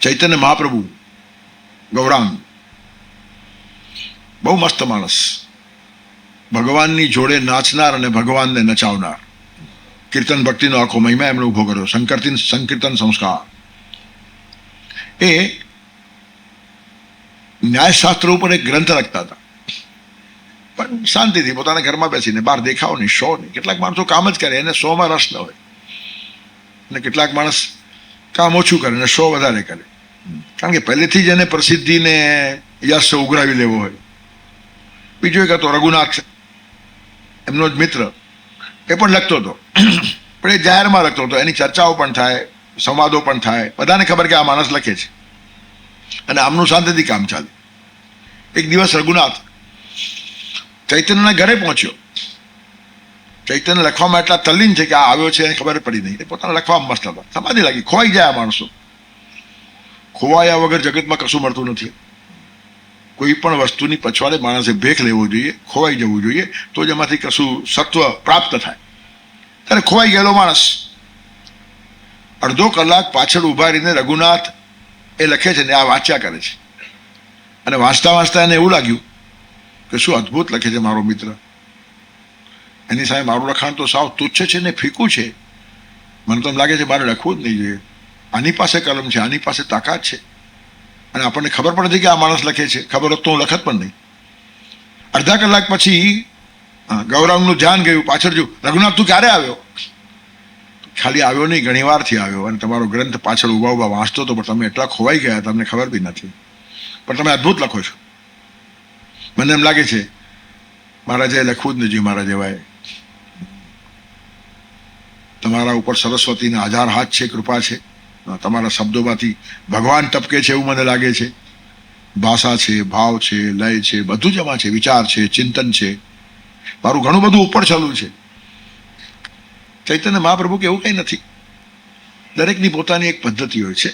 [SPEAKER 1] ચૈતન્ય મહાપ્રભુ ગૌરાંગ બહુ મસ્ત માણસ, ભગવાનની જોડે નાચનાર અને ભગવાનને નચાવનાર. કીર્તન ભક્તિનો આખો મહિમા એમણે ઉભો કર્યો. સંકીર્તન સંસ્કાર. એ ન્યાયશાસ્ત્ર ઉપર એક ગ્રંથ લખતા હતા, પણ શાંતિથી પોતાના ઘરમાં બેસીને, બહાર દેખાવ નહીં, શો નહીં. કેટલાક માણસો કામ જ કરે, એને શોમાં રસ ન હોય, અને કેટલાક માણસ કામ ઓછું કરે અને શો વધારે કરે, કારણ કે પહેલેથી જ એને પ્રસિદ્ધિને યશ ઉઘરાવી લેવો હોય. બીજો એક હતો રઘુનાથ, એમનો જ મિત્ર, એ પણ લખતો હતો, પણ એ જાહેરમાં લખતો હતો. એની ચર્ચાઓ પણ થાય, સંવાદો પણ થાય, બધાને ખબર કે આ માણસ લખે છે, અને આમનું શાંતિથી કામ ચાલે. એક દિવસ રઘુનાથ ચૈતન્યના ઘરે પહોંચ્યો. ચૈતન્ય લખવામાં એટલા તલ્લીન છે કે આ આવ્યો છે એને ખબર પડી નહીં. પોતાના લખવામાં મસ્ત હતા. સમાધિ લાગી. ખોવાઈ જાય માણસો. ખોવાયા વગર જગતમાં કશું મળતું નથી. કોઈ પણ વસ્તુની પછવાડે માણસે ભેખ લેવો જોઈએ, ખોવાઈ જવું જોઈએ, તો જ એમાંથી કશું સત્વ પ્રાપ્ત થાય. ત્યારે ખોવાઈ ગયેલો માણસ અડધો કલાક પાછળ ઉભા રહીને રઘુનાથ એ લખે છે ને આ વાંચ્યા કરે છે. અને વાંચતા વાંચતા એને એવું લાગ્યું કે શું અદ્ભુત લખે છે મારો મિત્ર. એની સામે મારું લખાણ તો સાવ તુચ્છ છે ને ફીકું છે. મને તો એમ લાગે છે મારે લખવું જ નહીં જોઈએ. આની પાસે કલમ છે, આની પાસે તાકાત છે, અને આપણને ખબર પણ નથી કે આ માણસ લખે છે. ખબર હોત તો હું લખત પણ નહીં. અડધા કલાક પછી હા, ગૌરાંગનું ધ્યાન ગયું, પાછળ જોયું, રઘુનાથ તું ક્યારે આવ્યો? ખાલી આવ્યો નહીં, ઘણી વારથી આવ્યો, અને તમારો ગ્રંથ પાછળ ઉભા ઉભા વાંચતો હતો, પણ તમે એટલા ખોવાઈ ગયા તમને ખબર બી નથી, પણ તમે અદ્ભુત લખો છો. મને એમ લાગે છે મહારાજે લખવું જ નથી. મારા જેવાએ તમારા ઉપર સરસ્વતીના 1000 હાથ છે, કૃપા છે. તમારા શબ્દોમાંથી ભગવાન ટપકે છે એવું મને લાગે છે. ભાષા છે, ભાવ છે, લય છે, બધું જ એમાં છે. વિચાર છે, ચિંતન છે, મારું ઘણું બધું ઉપર ચાલુ છે. ચૈતન્ય મહાપ્રભુ કે એવું કંઈ નથી. દરેકની પોતાની એક પદ્ધતિ હોય છે.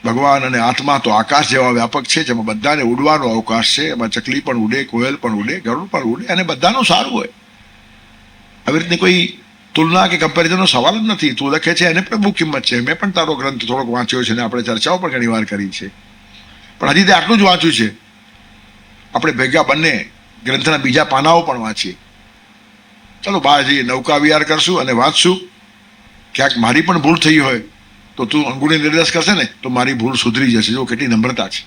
[SPEAKER 1] ભગવાન અને આત્મા તો આકાશ જેવા વ્યાપક છે, જેમાં બધાને ઉડવાનો અવકાશ છે. એમાં ચકલી પણ ઉડે, કોયલ પણ ઉડે, ગરુડ પણ ઉડે, અને બધાનું સારું હોય. આવી રીતની કોઈ તુલના કે કમ્પેરિઝનનો સવાલ જ નથી. તું લખે છે એને પણ બહુ કિંમત છે. મેં પણ તારો ગ્રંથ થોડોક વાંચ્યો છે, અને આપણે ચર્ચાઓ પણ ઘણી વાર કરી છે, પણ હજી તે આટલું જ વાંચ્યું છે. આપણે ભેગા બંને ગ્રંથના બીજા પાનાઓ પણ વાંચીએ. ચાલો બહાર જઈએ, નૌકા વિહાર કરશું અને વાંચશું. ક્યાંક મારી પણ ભૂલ થઈ હોય તો તું અંગુળી નિર્દેશ કરશે ને તો મારી ભૂલ સુધરી જશે. જો કેટલી નમ્રતા છે.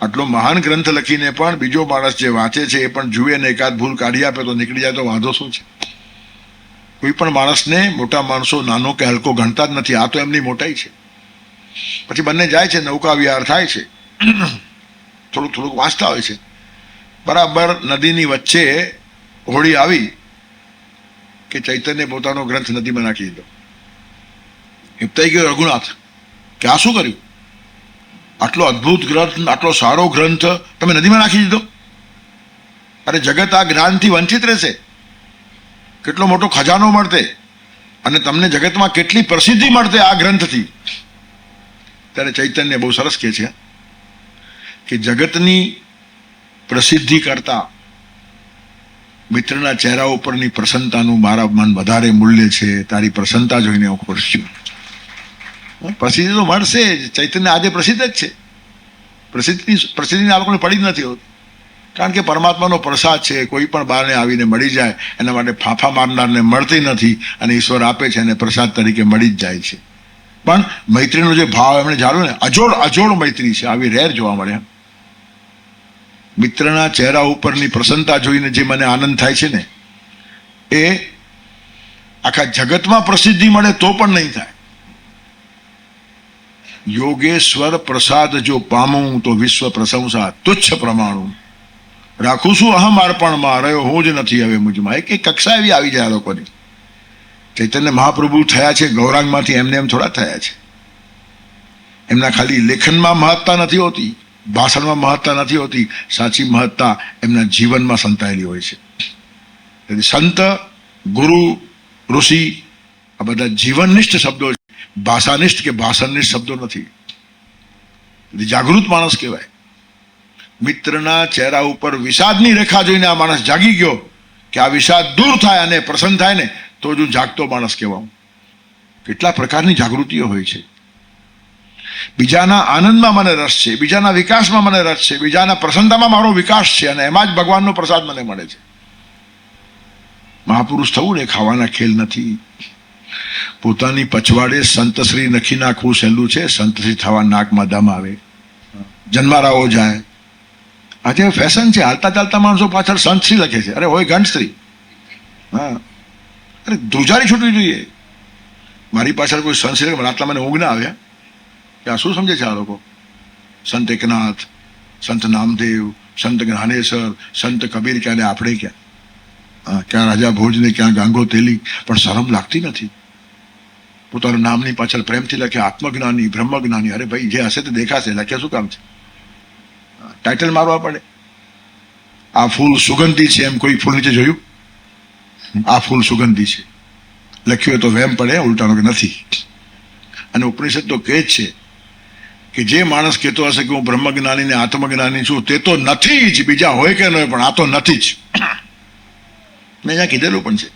[SPEAKER 1] આટલો મહાન ગ્રંથ લખીને પણ બીજો માણસ જે વાંચે છે એ પણ જુએ ને એકાદ ભૂલ કાઢી આપે તો નીકળી જાય તો વાંધો શું છે? કોઈ પણ માણસને મોટા માણસો નાનો કે હલકો ગણતા જ નથી. આ તો એમની મોટાઈ છે. પછી બંને જાય છે, નૌકા વિહાર થાય છે, થોડુંક થોડુંક વાંચતા હોય છે. બરાબર નદીની વચ્ચે હોળી આવી કે ચૈતન્ય પોતાનો ગ્રંથ નદીમાં નાખી દીધો. હિપતાઈ ગયો રઘુનાથ કે આ શું કર્યું? આટલો અદ્ભુત ગ્રંથ, આટલો સારો ગ્રંથ તમે નદીમાં નાખી દીધો? અરે જગત આ જ્ઞાનથી વંચિત રહેશે. કેટલો મોટો ખજાનો મળતે અને તમને જગતમાં કેટલી પ્રસિદ્ધિ મળતે આ ગ્રંથથી. ત્યારે ચૈતન્ય બહુ સરસ કહે છે કે જગતની પ્રસિદ્ધિ કરતા મિત્રના ચહેરા ઉપરની પ્રસન્નતાનું મારા મન વધારે મૂલ્ય છે. તારી પ્રસન્નતા જોઈને હું ખુશ છું. પ્રસિદ્ધિ તો મળશે જ. ચૈતન્ય આજે પ્રસિદ્ધ જ છે. પ્રસિદ્ધિની આ લોકોને પડી જ નથી હોતી, કારણ કે પરમાત્માનો પ્રસાદ છે. કોઈ પણ બહારને આવીને મળી જાય એના માટે ફાંફા મારનારને મળતી નથી, અને ઈશ્વર આપે છે અને પ્રસાદ તરીકે મળી જ જાય છે. પણ મૈત્રીનો જે ભાવ એમણે જાણ્યો ને, અજોડ મૈત્રી છે. આવી રેર જોવા મળે. મિત્રના ચહેરા ઉપરની પ્રસન્નતા જોઈને જે મને આનંદ થાય છે ને, એ આખા જગતમાં પ્રસિદ્ધિ મળે તો પણ નહીં થાય. યોગેશ્વર પ્રસાદ જો પામું તો વિશ્વ પ્રશંસા તુચ્છ પ્રમાણું. રાખું છું અહમ અર્પણમાં, રહ્યો હું જ નથી હવે મુજમાં. એક કક્ષા એવી આવી જાય આ લોકોની. ચૈતન્ય મહાપ્રભુ થયા છે ગૌરાંગમાંથી, એમને એમ થોડા થયા છે. એમના ખાલી લેખનમાં મહત્તા નથી હોતી, ભાષણમાં મહત્તા નથી હોતી. સાચી મહત્તા એમના જીવનમાં સંતાયેલી હોય છે. તેથી સંત, ગુરુ, ઋષિ આ બધા જીવનનિષ્ઠ શબ્દો છે. ભાષાનિષ્ઠ કે ભાષણનિષ્ઠ શબ્દો નથી. જાગૃત માણસ કહેવાય. મિત્રના ચહેરા ઉપર વિષાદની રેખા જોઈને આ માણસ જાગી ગયો કે આ વિષાદ દૂર થાય અને પ્રસન્ન થાય ને તો જ હું જાગતો માણસ કહેવાઉં. કેટલા પ્રકારની જાગૃતિઓ હોય છે. બીજાના આનંદમાં મને રસ છે, બીજાના વિકાસમાં મને રસ છે, બીજાના પ્રસન્નતામાં મારો વિકાસ છે, અને એમાં જ ભગવાનનો પ્રસાદ મને મળે છે. મહાપુરુષ થવું ને ખાવાના ખેલ નથી. પોતાની પછવાડે સંતશ્રી નખી નાખવું સહેલું છે. સંતશ્રી થવા નાકમાં દમ આવે, જન્મારાઓ જાય. આજે ફેશન છે. હાલતા ચાલતા માણસો પાછળ સંતશ્રી લખે છે. અરે હોય ઘંટશ્રી. હા, અરે ધ્રુજારી છૂટવી જોઈએ. મારી પાછળ કોઈ સંતશ્રી લખે આટલા મને ઊંઘ ના આવ્યા કે આ શું સમજે છે આ લોકો? સંત એકનાથ, સંત નામદેવ, સંત જ્ઞાનેશ્વર, સંત કબીર ક્યાં ને આપણે ક્યાં? ક્યાં રાજા ભોજ ને ક્યાં ગાંગો તેલી. પણ શરમ લાગતી નથી. પોતાના નામની પાછળ પ્રેમથી લખે આત્મજ્ઞાની, બ્રહ્મજ્ઞાની. અરે ભાઈ, જે હશે તે દેખાશે, લખ્યા શું કામ છે? ટાઇટલ મારવા પડે. આ ફૂલ સુગંધી છે એમ કોઈ ફૂલ નીચે જોયું? આ ફૂલ સુગંધી છે લખ્યું હોય તો વેમ પડે, ઉલટાનો કે નથી. અને ઉપનિષદ તો કહે જ છે કે જે માણસ કહેતો હશે કે હું બ્રહ્મજ્ઞાની ને આત્મજ્ઞાની છું, તે તો નથી જ. બીજા હોય કે ન હોય, પણ આ તો નથી જ. મેં અહીંયા કીધેલું પણ છે.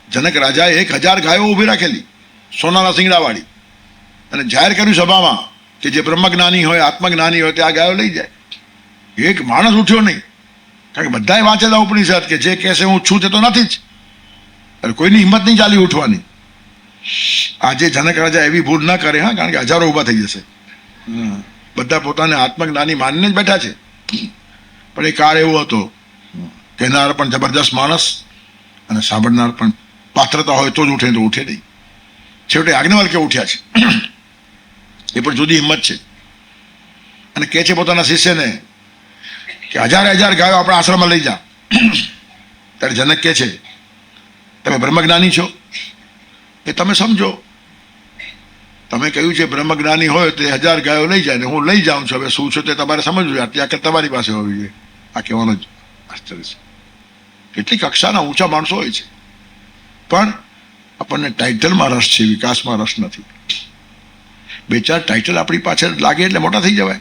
[SPEAKER 1] જનક રાજાએ 1000 ગાયો ઊભી રાખેલી, સોનાના શિંગડાવાળી, અને જાહેર કર્યું સભામાં કે જે બ્રહ્મજ્ઞાની હોય, આત્મજ્ઞાની હોય તે આ ગાયો લઈ જાય. એક માણસ ઉઠ્યો નહીં, કારણ કે બધાએ વાંચેલા ઉપનિષદ કે જે કહેશે હું છું તે તો નથી જ. અરે કોઈની હિંમત નહીં ચાલી ઉઠવાની. આજે જનક રાજા એવી ભૂલ ના કરે, હા, કારણ કે હજારો ઊભા થઈ જશે. બધા પોતાને આત્મજ્ઞાની માનીને જ બેઠા છે. પણ એ કાળ એવો હતો. કહેનાર પણ જબરદસ્ત માણસ અને સાંભળનાર પણ પાત્રતા હોય તો જ ઉઠે, તો ઉઠે નહીં. છેવટે યાજ્ઞવલ્ક્ય ઉઠ્યા છે. એ પણ જુદી હિંમત છે. અને કહે છે પોતાના શિષ્યને કે હજાર ગાયો આપણા આશ્રમમાં લઈ જા. ત્યારે જનક કહે છે તમે બ્રહ્મજ્ઞાની છો, એ તમે સમજો. તમે કહ્યું છે બ્રહ્મજ્ઞાની હોય તો 1000 ગાયો લઈ જાય ને હું લઈ જાઉં છું. હવે શું છે તે તમારે સમજવું. આટલી આખર તમારી પાસે હોવી જોઈએ. આ કહેવાનો જ આશ્ચર્ય છે. કેટલી કક્ષાના ઊંચા માણસો હોય છે, પણ આપણને ટાઇટલમાં રસ છે, વિકાસમાં રસ નથી. 2-4 ટાઇટલ આપણી પાછળ લાગે એટલે મોટા થઈ જવાય.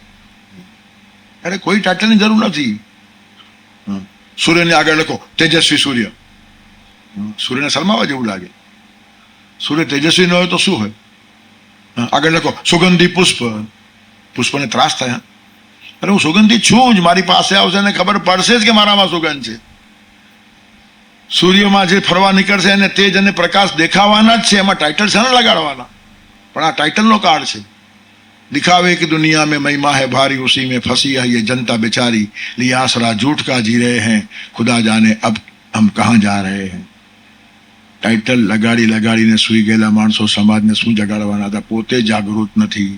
[SPEAKER 1] અરે કોઈ ટાઇટલની જરૂર નથી. સૂર્યને આગળ લખો તેજસ્વી સૂર્ય, સૂર્યને શરમાવા જેવું લાગે. સૂર્ય તેજસ્વી ન હોય તો શું હોય? આગળ લખો સુગંધી પુષ્પ, પુષ્પને ત્રાસ થાય. અરે હું સુગંધી છું જ, મારી પાસે આવશે અને ખબર પડશે જ કે મારામાં સુગંધ છે. સૂર્યમાં જે ફરવા નીકળશે એને તેજ અને પ્રકાશ દેખાવાના જ છે. એમાં ટાઇટલ છે ને લગાડવાના. પણ આ ટાઇટલનો કાર્ડ છે. दिखावे की दुनिया में महिमा है भारी, उसी में फंसी है ये जनता बेचारी, लिए आसरा झूठ का जी रहे हैं, खुदा जाने अब हम कहाँ जा रहे हैं. ટાઇટલ લગાડીને સૂઈ ગયેલા માણસો સમાજને શું જગાડવાના હતા? પોતે જાગૃત નથી.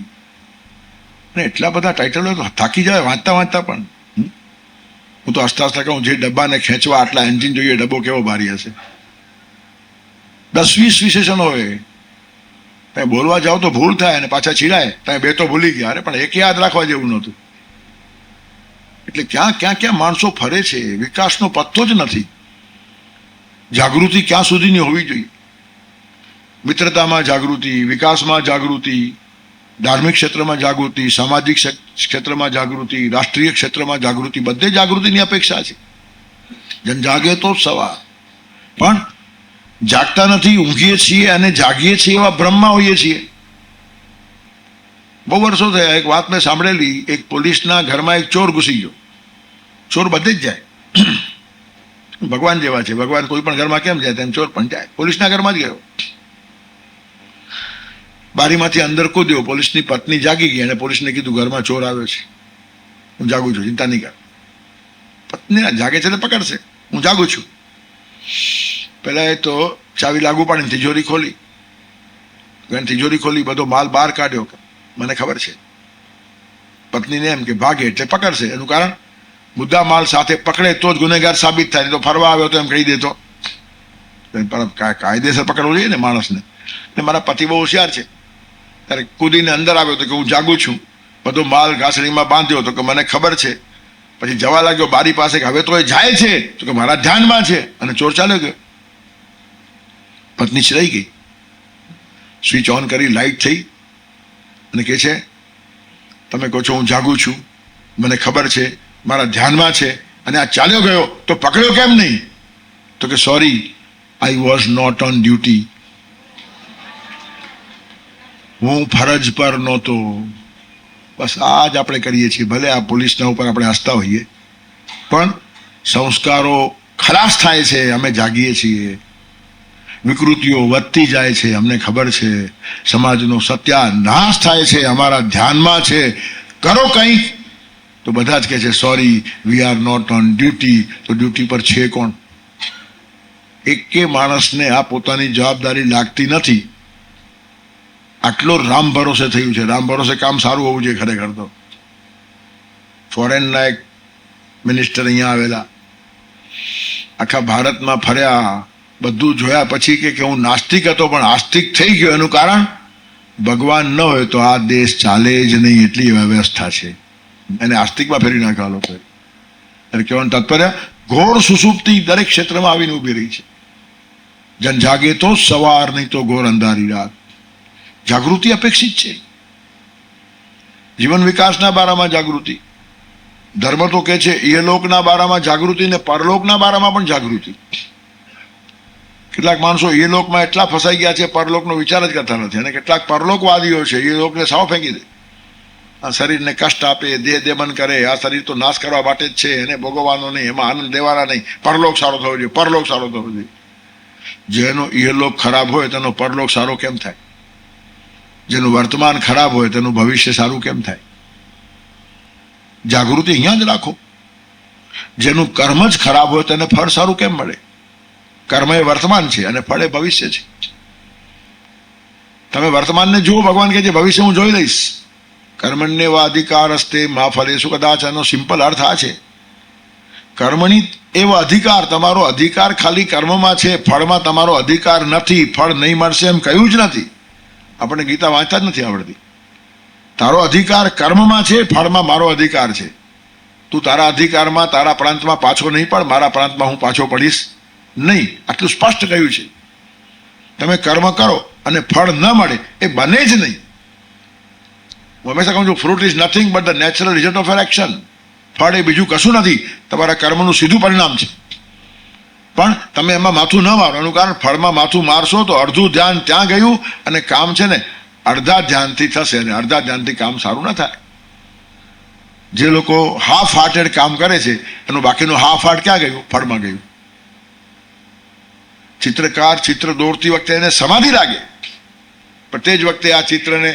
[SPEAKER 1] અને એટલા બધા ટાઇટલો તો થાકી જાય વાંચતા પણ. હું તો હસતા કહું જે ડબ્બાને ખેંચવા આટલા એન્જિન જોઈએ, ડબ્બો કેવો ભારી હશે. 10-20 વિશેષણો હોય. તમે બોલવા જાઓ તો ભૂલ થાય અને પાછા છીડાય. તમે 2 તો ભૂલી ગયા. અરે પણ એક યાદ રાખવા જેવું નહોતું. એટલે ક્યાં માણસો ફરે છે. વિકાસનો પત્તો જ નથી. જાગૃતિ ક્યાં સુધીની હોવી જોઈએ? મિત્રતામાં જાગૃતિ, વિકાસમાં જાગૃતિ, ધાર્મિક ક્ષેત્રમાં જાગૃતિ, સામાજિક ક્ષેત્રમાં જાગૃતિ, રાષ્ટ્રીય ક્ષેત્રમાં જાગૃતિ, બધે જાગૃતિની અપેક્ષા છે. જન જાગે તો સવાર. પણ જાગતા નથી, ઊંઘીએ છીએ અને જાગીએ છીએ એવા ભ્રમમાં હોઈએ છીએ. બહુ વર્ષો થયા. એક વાત મેં સાંભળેલી. એક પોલીસના ઘરમાં એક ચોર ઘૂસી ગયો. ચોર બધે જ જાય. ભગવાન જેવા છે. ભગવાન કોઈ પણ ઘરમાં કેમ જાય તેમ ચોર પણ જાય. પોલીસના ઘરમાં જ ગયો. બારીમાંથી અંદર કૂદ્યો. પોલીસની પત્ની જાગી ગઈ અને પોલીસને કીધું ઘરમાં ચોર આવ્યો છે, હું જાગું છું, ચિંતા નહીં કર. પત્ની જાગે છે તો પકડશે, હું જાગું છું. પેલા એ તો ચાવી લાગુ પાડીને તિજોરી ખોલી. તિજોરી ખોલી, બધો માલ બહાર કાઢ્યો. મને ખબર છે પત્નીને એમ કે ભાગે એટલે પકડશે. એનું કારણ મુદ્દા માલ સાથે પકડે તો જ ગુનેગાર સાબિત થાય. તો ફરવા આવ્યો તો એમ કહી દેતો. કાયદેસર પકડવું જોઈએ ને માણસને. ને મારા પતિ બહુ હોશિયાર છે. ત્યારે કૂદીને અંદર આવ્યો તો કે હું જાગું છું. બધો માલ ઘાસડીમાં બાંધ્યો તો કે મને ખબર છે. પછી જવા લાગ્યો બારી પાસે કે હવે તો એ જાય છે તો કે મારા ધ્યાનમાં છે. અને ચોર ચાલ્યો ગયો. પત્ની ચડાઈ ગઈ. સ્વિચ ઓન કરી, લાઇટ થઈ અને કહે છે તમે કહો છો હું જાગું છું, મને ખબર છે, મારા ધ્યાનમાં છે, અને આ ચાલ્યો ગયો તો પકડ્યો કેમ નહીં? તો કે sorry, I was not on duty. હું ફરજ પર નહોતો. બસ આ જ આપણે કરીએ છીએ. ભલે આ પોલીસના ઉપર આપણે હસતા હોઈએ, પણ સંસ્કારો ખલાસ થાય છે. અમે જાગીએ છીએ. વિકૃતિઓ વધતી જાય છે, અમને ખબર છે. સમાજનો સત્યાનાશ થાય છે, અમારા ધ્યાનમાં છે. કરો કંઈક. તો બધા જ કહે છે sorry, we are not on duty. તો ડ્યુટી પર છે કોણ? એકે માણસને આ પોતાની જવાબદારી લાગતી નથી. આટલો રામ ભરોસે થયું છે. રામ ભરોસે કામ સારું હોવું જોઈએ ખરેખર તો. ફોરેનના એક મિનિસ્ટર અહીંયા આવેલા, આખા ભારતમાં ફર્યા, બધું જોયા પછી કે હું નાસ્તિક હતો પણ આસ્તિક થઈ ગયો. એનું કારણ ભગવાન ન હોય તો આ દેશ ચાલે જ નહીં, એટલી વ્યવસ્થા છે. એને આસ્તિકમાં ફેરી નાખવા લોકો. એટલે કહેવાનું તાત્પર્ય, ઘોર સુસુપ્તિ દરેક ક્ષેત્રમાં આવીને ઊભી રહી છે. જન જાગે તો સવાર, નહીં તો ઘોર અંધારી રાત. જાગૃતિ અપેક્ષિત છે. જીવન વિકાસના બારામાં જાગૃતિ. ધર્મ તો કહે છે ઇહલોકના બારામાં જાગૃતિ ને પરલોકના બારામાં પણ જાગૃતિ. કેટલાક માણસો ઇહલોકમાં એટલા ફસાઈ ગયા છે, પરલોકનો વિચાર જ કરતા નથી. અને કેટલાક પરલોકવાદીઓ છે, ઇહલોકને સાવ ફેંકી દે. આ શરીરને કષ્ટ આપે, દેહ દેમન કરે. આ શરીર તો નાશ કરવા માટે જ છે, એને ભોગવવાનો નહીં, એમાં આનંદ દેવાના નહીં. પરલોક સારો થવો જોઈએ, પરલોક સારો થવો જોઈએ. જેનો ઇહલોક ખરાબ હોય તેનો પરલોક સારો કેમ થાય? જેનું વર્તમાન ખરાબ હોય તેનું ભવિષ્ય સારું કેમ થાય? જાગૃતિ અહીંયા જ રાખો. જેનું કર્મ જ ખરાબ હોય તેને ફળ સારું કેમ મળે? કર્મ એ વર્તમાન છે અને ફળ એ ભવિષ્ય છે. તમે વર્તમાનને જુઓ, ભગવાન કહે છે ભવિષ્ય હું જોઈ લઈશ. કર્મણ્ય વા અધિકાર હસ્તે મા ફલેષુ કદાચ. આનો સિમ્પલ અર્થ આ છે, કર્મની એવો અધિકાર, તમારો અધિકાર ખાલી કર્મમાં છે, ફળમાં તમારો અધિકાર નથી. ફળ નહીં મળશે એમ કહ્યું જ નથી. આપણને ગીતા વાંચતા જ નથી આવડતી. તારો અધિકાર કર્મમાં છે, ફળમાં મારો અધિકાર છે. તું તારા અધિકારમાં તારા પ્રાંતમાં પાછો નહીં પડ, મારા પ્રાંતમાં હું પાછો પડીશ નહીં. આટલું સ્પષ્ટ કહ્યું છે. તમે કર્મ કરો અને ફળ ન મળે એ બને જ નહીં. હું હંમેશા કહું છું, fruit is nothing but the natural result of air action. ફળ એ બીજું કશું નથી, તમારા કર્મનું સીધું પરિણામ છે. પણ તમે એમાં માથું ન મારો. એનું કારણ, ફળમાં માથું મારશો તો અડધું ધ્યાન ત્યાં ગયું અને કામ છે ને અડધા ધ્યાનથી થશે, અને અડધા ધ્યાનથી કામ સારું ન થાય. જે લોકો હાફ હાર્ટેડ કામ કરે છે એનું બાકીનું હાફ હાર્ટ ક્યાં ગયું? ફળમાં ગયું. ચિત્રકાર ચિત્ર દોરતી વખતે એને સમાધિ લાગે, પણ તે જ વખતે આ ચિત્રને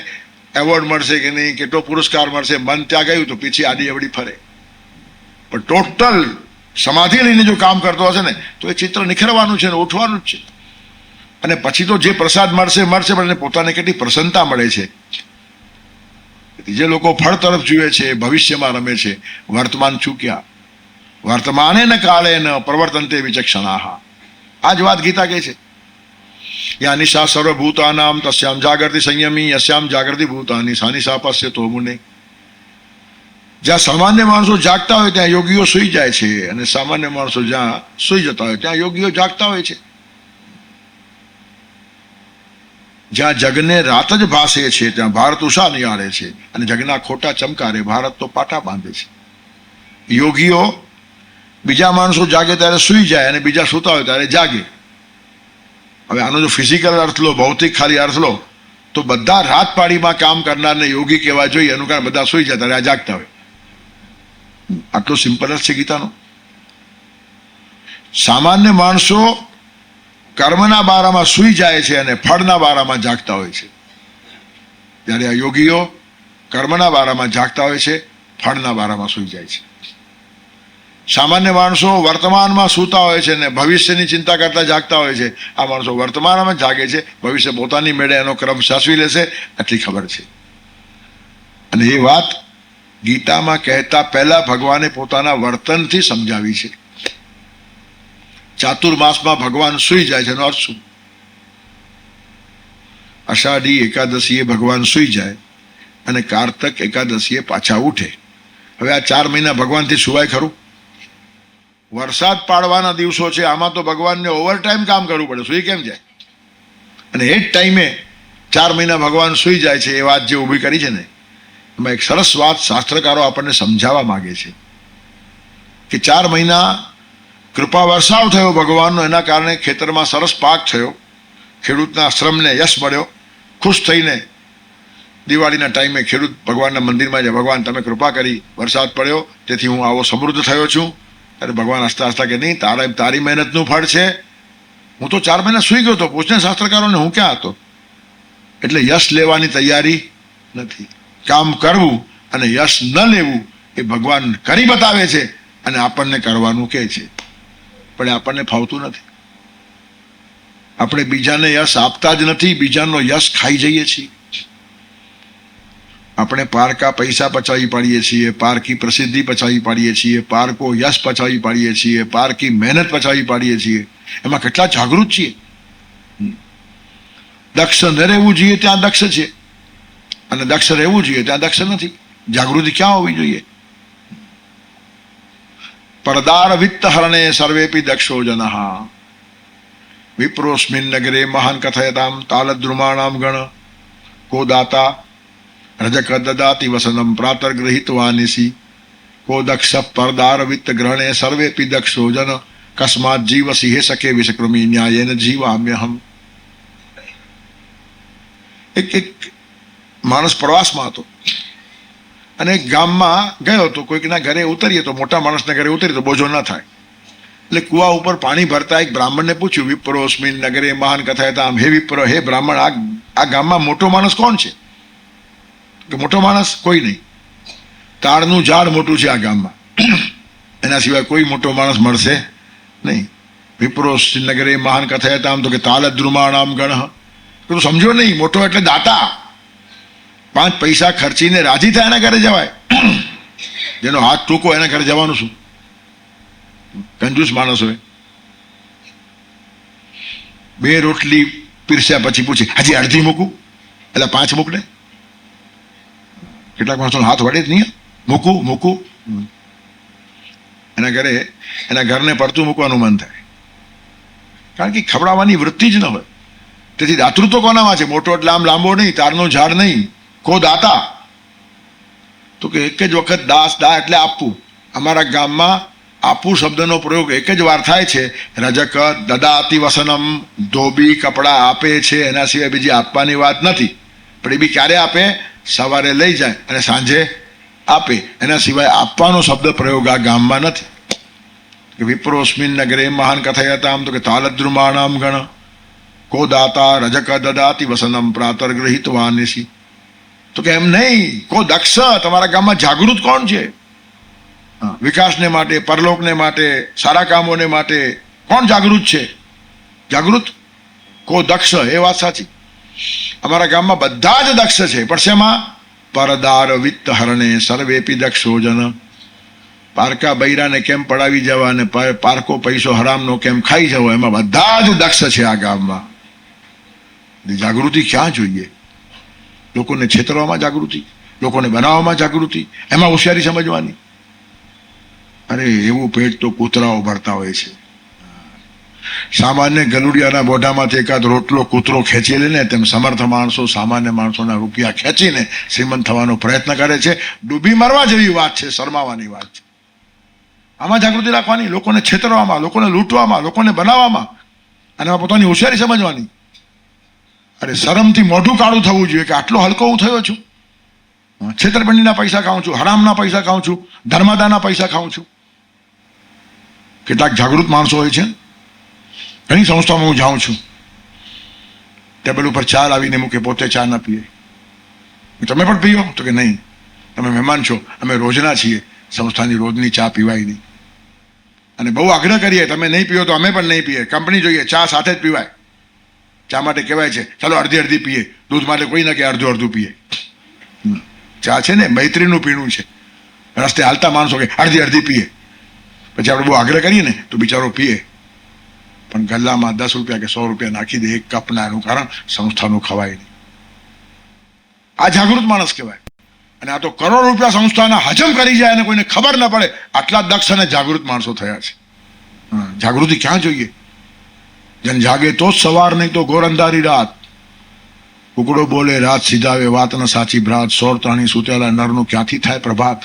[SPEAKER 1] એવોર્ડ મળશે કે નહીં, કેટલો પુરસ્કાર મળશે, મન ત્યાં ગયું તો પીછી આડી અવડી ફરે. પણ ટોટલ સમાધિ લઈને જો કામ કરતો હશે ને તો એ ચિત્ર નિખરવાનું છે ને ઉઠવાનું જ છે. અને પછી તો જે પ્રસાદ મળશે પણ એને પોતાને કેટલી પ્રસન્નતા મળે છે. જે લોકો ફળ તરફ જુએ છે, ભવિષ્યમાં રમે છે, વર્તમાન ચૂક્યા. વર્તમાને ન કાળે ન પ્રવર્તન્તે વિચક્ષણાઃ. આ જ વાત ગીતા કહે છે. યા નિશા સર્વભૂતાનામ તસ્યામ જાગૃતિ સંયમી યસ્યામ જાગૃતિ ભૂતાની સા નિશા પશ્યતો મુને. જ્યાં સામાન્ય માણસો જાગતા હોય ત્યાં યોગીઓ સૂઈ જાય છે, અને સામાન્ય માણસો જ્યાં સૂઈ જતા હોય ત્યાં યોગીઓ જાગતા હોય છે. જ્યાં જગને રાત જ ભાસે છે ત્યાં ભારત ઉષા નિહાળે છે, અને જગના ખોટા ચમકારે ભારત તો પાટા બાંધે છે. યોગીઓ બીજા માણસો જાગે ત્યારે સૂઈ જાય અને બીજા સૂતા હોય ત્યારે જાગે. હવે આનો જો ફિઝિકલ અર્થ લો, ભૌતિક ખાલી અર્થ લો, તો બધા રાત પાડીમાં કામ કરનારને યોગી કહેવા જોઈએ. એનું કારણ બધા સૂઈ જાય ત્યારે આ જાગતા હોય. આટલો સિમ્પલ અર્થ છે ગીતાનો. સામાન્ય માણસો કર્મના બારામાં સૂઈ જાય છે અને ફળના બારામાં જાગતા હોય છે, જ્યારે આ યોગીઓ કર્મના બારામાં જાગતા હોય છે, ફળના બારામાં સૂઈ જાય છે. સામાન્ય માણસો વર્તમાનમાં સૂતા હોય છે ને ભવિષ્યની ચિંતા કરતા જાગતા હોય છે. આ માણસો વર્તમાનમાં જાગે છે, ભવિષ્ય પોતાની મેળે એનો ક્રમ સાચવી લેશે, આટલી ખબર છે. અને એ વાત ગીતામાં કહેતા પહેલા ભગવાને પોતાના વર્તનથી સમજાવી છે. ચાતુર્માસમાં ભગવાન સૂઈ જાય છે એનો અર્થ શું? અષાઢી એકાદશીએ ભગવાન સૂઈ જાય અને કારતક એકાદશીએ પાછા ઉઠે. હવે આ 4 મહિના ભગવાનથી સુવાય ખરું? વરસાદ પાડવાના દિવસો છે, આમાં તો ભગવાનને ઓવરટાઈમ કામ કરવું પડે, સૂઈ કેમ જાય? અને એ જ ટાઈમે 4 મહિના ભગવાન સૂઈ જાય છે. એ વાત જે ઊભી કરી છે ને, એમાં એક સરસ વાત શાસ્ત્રકારો આપણને સમજાવવા માંગે છે કે 4 મહિના કૃપા વર્ષાવ થયો ભગવાનનો, એના કારણે ખેતરમાં સરસ પાક થયો, ખેડૂતના શ્રમને યશ મળ્યો. ખુશ થઈને દિવાળીના ટાઈમે ખેડૂત ભગવાનના મંદિરમાં જાય, ભગવાન તમે કૃપા કરી, વરસાદ પડ્યો તેથી હું આવો સમૃદ્ધ થયો છું. ત્યારે ભગવાન હસતા હસતા કે નહીં, તારી મહેનતનું ફળ છે. હું તો 4 મહિના સૂઈ ગયો હતો, પૂછને શાસ્ત્રકારોને હું ક્યાં હતો. એટલે યશ લેવાની તૈયારી નથી. કામ કરવું અને યશ ન લેવું એ ભગવાન કરી બતાવે છે અને આપણને કરવાનું કહે છે, પણ આપણને ફાવતું નથી. આપણે બીજાને યશ આપતા જ નથી, બીજાનો યશ ખાઈ જઈએ છીએ. આપણે પારકા પૈસા પચાવી પાડીએ છીએ, પારકી પ્રસિદ્ધિ પચાવી પાડીએ છીએ, પારકો યશ પચાવી પાડીએ છીએ, પારકી મહેનત પચાવી પાડીએ છીએ. એમાં કેટલા જાગૃત છીએ. દક્ષ ન રહેવું જોઈએ ત્યાં દક્ષ છે, અને દક્ષ રહેવું જોઈએ ત્યાં દક્ષ નથી. જાગૃતિ ક્યાં હોવી જોઈએ? પરદાર વિત્ત હરણે સર્વેપી દક્ષો જનઃ વિપ્રોસ્મિન નગરે મહાન કથયતામ તાલદ્રુમાણામ ગણ કો દાતા રજક દદાતિ વસનમ પ્રાતર્ગૃહિતવાનિસી કો દક્ષ પરદાર વિત્ત ગ્રહણે સર્વેપી દક્ષો જન કસ્માત જીવસી હે સકે વિષકૃમિ ન્યાયેન જીવામ્યહમ. એક માણસ પ્રવાસમાં હતો અને ગામમાં ગયો હતો. કોઈકના ઘરે ઉતરીએ તો, મોટા માણસના ઘરે ઉતરીએ તો બોજો ન થાય, એટલે કુવા ઉપર પાણી ભરતા એક બ્રાહ્મણને પૂછ્યું, વિપ્રોસ્મિન નગરે મહાન કથયતામ, હે વિપ્ર, હે બ્રાહ્મણ, આ ગામમાં મોટો માણસ કોણ છે? કે મોટો માણસ કોઈ નહીં, તાળનું ઝાડ મોટું છે આ ગામમાં, એના સિવાય કોઈ મોટો માણસ મળશે નહીં. વિપ્રો નગરે મહાન કથયતામ, તો કે તાલદ્રુમાણામ ગણ. તું સમજો નહીં, મોટો એટલે દાતા. 5 પૈસા ખર્ચીને રાજી થાય એના ઘરે જવાય. જેનો હાથ ટૂંકો એના ઘરે જવાનું શું? કંજૂસ માણસ હોય. 2 રોટલી પીરસ્યા પછી પૂછે, હજી અડધી મૂકું? એટલે 5 મૂક ને. કેટલાક માણસો હાથ વડે જ નહીં, મૂકું. એના ઘરે એના ઘરને પડતું મૂકવાનું મન થાય, કારણ કે ખવડાવવાની વૃત્તિ જ ન હોય. તેથી દાતૃત્વ કોનામાં છે? મોટો એટલે આમ લાંબો નહીં, તારનો ઝાડ નહીં, કો દાતા. તો કે એક જ વખત દાસ, દા એટલે આપવું. અમારા ગામમાં આપવું શબ્દનો પ્રયોગ એક જ વાર થાય છે. રજક દદાતિ વસનમ, ધોબી કપડાં આપે છે, એના સિવાય બીજી આપવાની વાત નથી. પણ એ બી ક્યારે આપે? સવારે લઈ જાય અને સાંજે આપે. એના સિવાય આપવાનો શબ્દ પ્રયોગ આ ગામમાં નથી. વિપ્રોસ્મિન નગરે મહાન કથયતામ, તો કે તાલદ્રુમાણામ ગણ, કો દાતા રજક દદાતિ વસનમ પ્રાતર્ગૃહિતવાનિસી. તો કે એમ નહીં, કો દક્ષ. તમારા ગામમાં જાગૃત કોણ છે? વિકાસને માટે, પરલોકને માટે, સારા કામોને માટે કોણ જાગૃત છે? જાગૃત કો દક્ષ. એ વાત સાચી. અમારા ગામમાં બધા જ દક્ષ છે. પણ શેમાં? પરદાર વિત્ત હરણે સર્વેપી દક્ષો જન. પારકા બૈરાને કેમ પડાવી જવા અને પારકો પૈસો હરામનો કેમ ખાઈ જવો, એમાં બધા જ દક્ષ છે આ ગામમાં. જાગૃતિ ક્યાં જોઈએ? લોકોને છેતરવામાં જાગૃતિ, લોકોને બનાવવામાં જાગૃતિ, એમાં હોશિયારી સમજવાની. અરે એવું પેટ તો કૂતરાઓ ભરતા હોય છે. સામાન્ય ગલુડિયાના મોઢામાંથી એકાદ રોટલો કૂતરો ખેંચી લે ને, તેમ સમર્થ માણસો સામાન્ય માણસોના રૂપિયા ખેંચીને શ્રીમંત થવાનો પ્રયત્ન કરે છે. ડૂબી મરવા જેવી વાત છે, શરમાવાની વાત છે. આમાં જાગૃતિ રાખવાની, લોકોને છેતરવામાં, લોકોને લૂંટવામાં, લોકોને બનાવવામાં, અને એમાં પોતાની હોશિયારી સમજવાની. અરે શરમથી મોઢું કાળું થવું જોઈએ કે આટલો હલકો હું થયો છું. છેતરપિંડીના પૈસા ખાઉં છું, હરામના પૈસા ખાઉં છું, ધર્માદાના પૈસા ખાઉં છું. કેટલાક જાગૃત માણસો હોય છે. ઘણી સંસ્થામાં હું જાઉં છું, ટેબલ ઉપર ચા લાવીને મૂકે, પોતે ચા ના પીએ. તમે પણ પીઓ? તો કે નહીં, તમે મહેમાન છો, અમે રોજના છીએ, સંસ્થાની રોજની ચા પીવાય નહીં. અને બહુ આગ્રહ કરીએ, તમે નહીં પીઓ તો અમે પણ નહીં પીએ. કંપની જોઈએ, ચા સાથે જ પીવાય. ચા માટે કહેવાય છે ચાલો અડધી પીએ, દૂધ માટે કોઈ ના કે અડધું પીએ. ચા છે ને મૈત્રીનું પીણું છે. રસ્તે હાલતા માણસો કે અડધી પીએ, પછી આપણે બહુ આગ્રહ કરીએ ને તો બિચારો પીએ, પણ ગલ્લામાં 10 રૂપિયા કે 100 રૂપિયા નાખી દે એક કપના. એનું કારણ સંસ્થાનું ખવાય નહીં. આ જાગૃત માણસ કહેવાય. અને આ તો કરોડો રૂપિયા સંસ્થાના હજમ કરી જાય અને કોઈને ખબર ના પડે. આટલા દક્ષ અને જાગૃત માણસો થયા છે. જાગૃતિ ક્યાં જોઈએ? જન જાગે તો જ સવાર, નહીં તો ઘોર અંધારી રાત. કુકડો બોલે રાત સીધાવે, વાત ન સાચી ભ્રાત. 100 તાણી સુતેલા નરનું ક્યાંથી થાય પ્રભાત.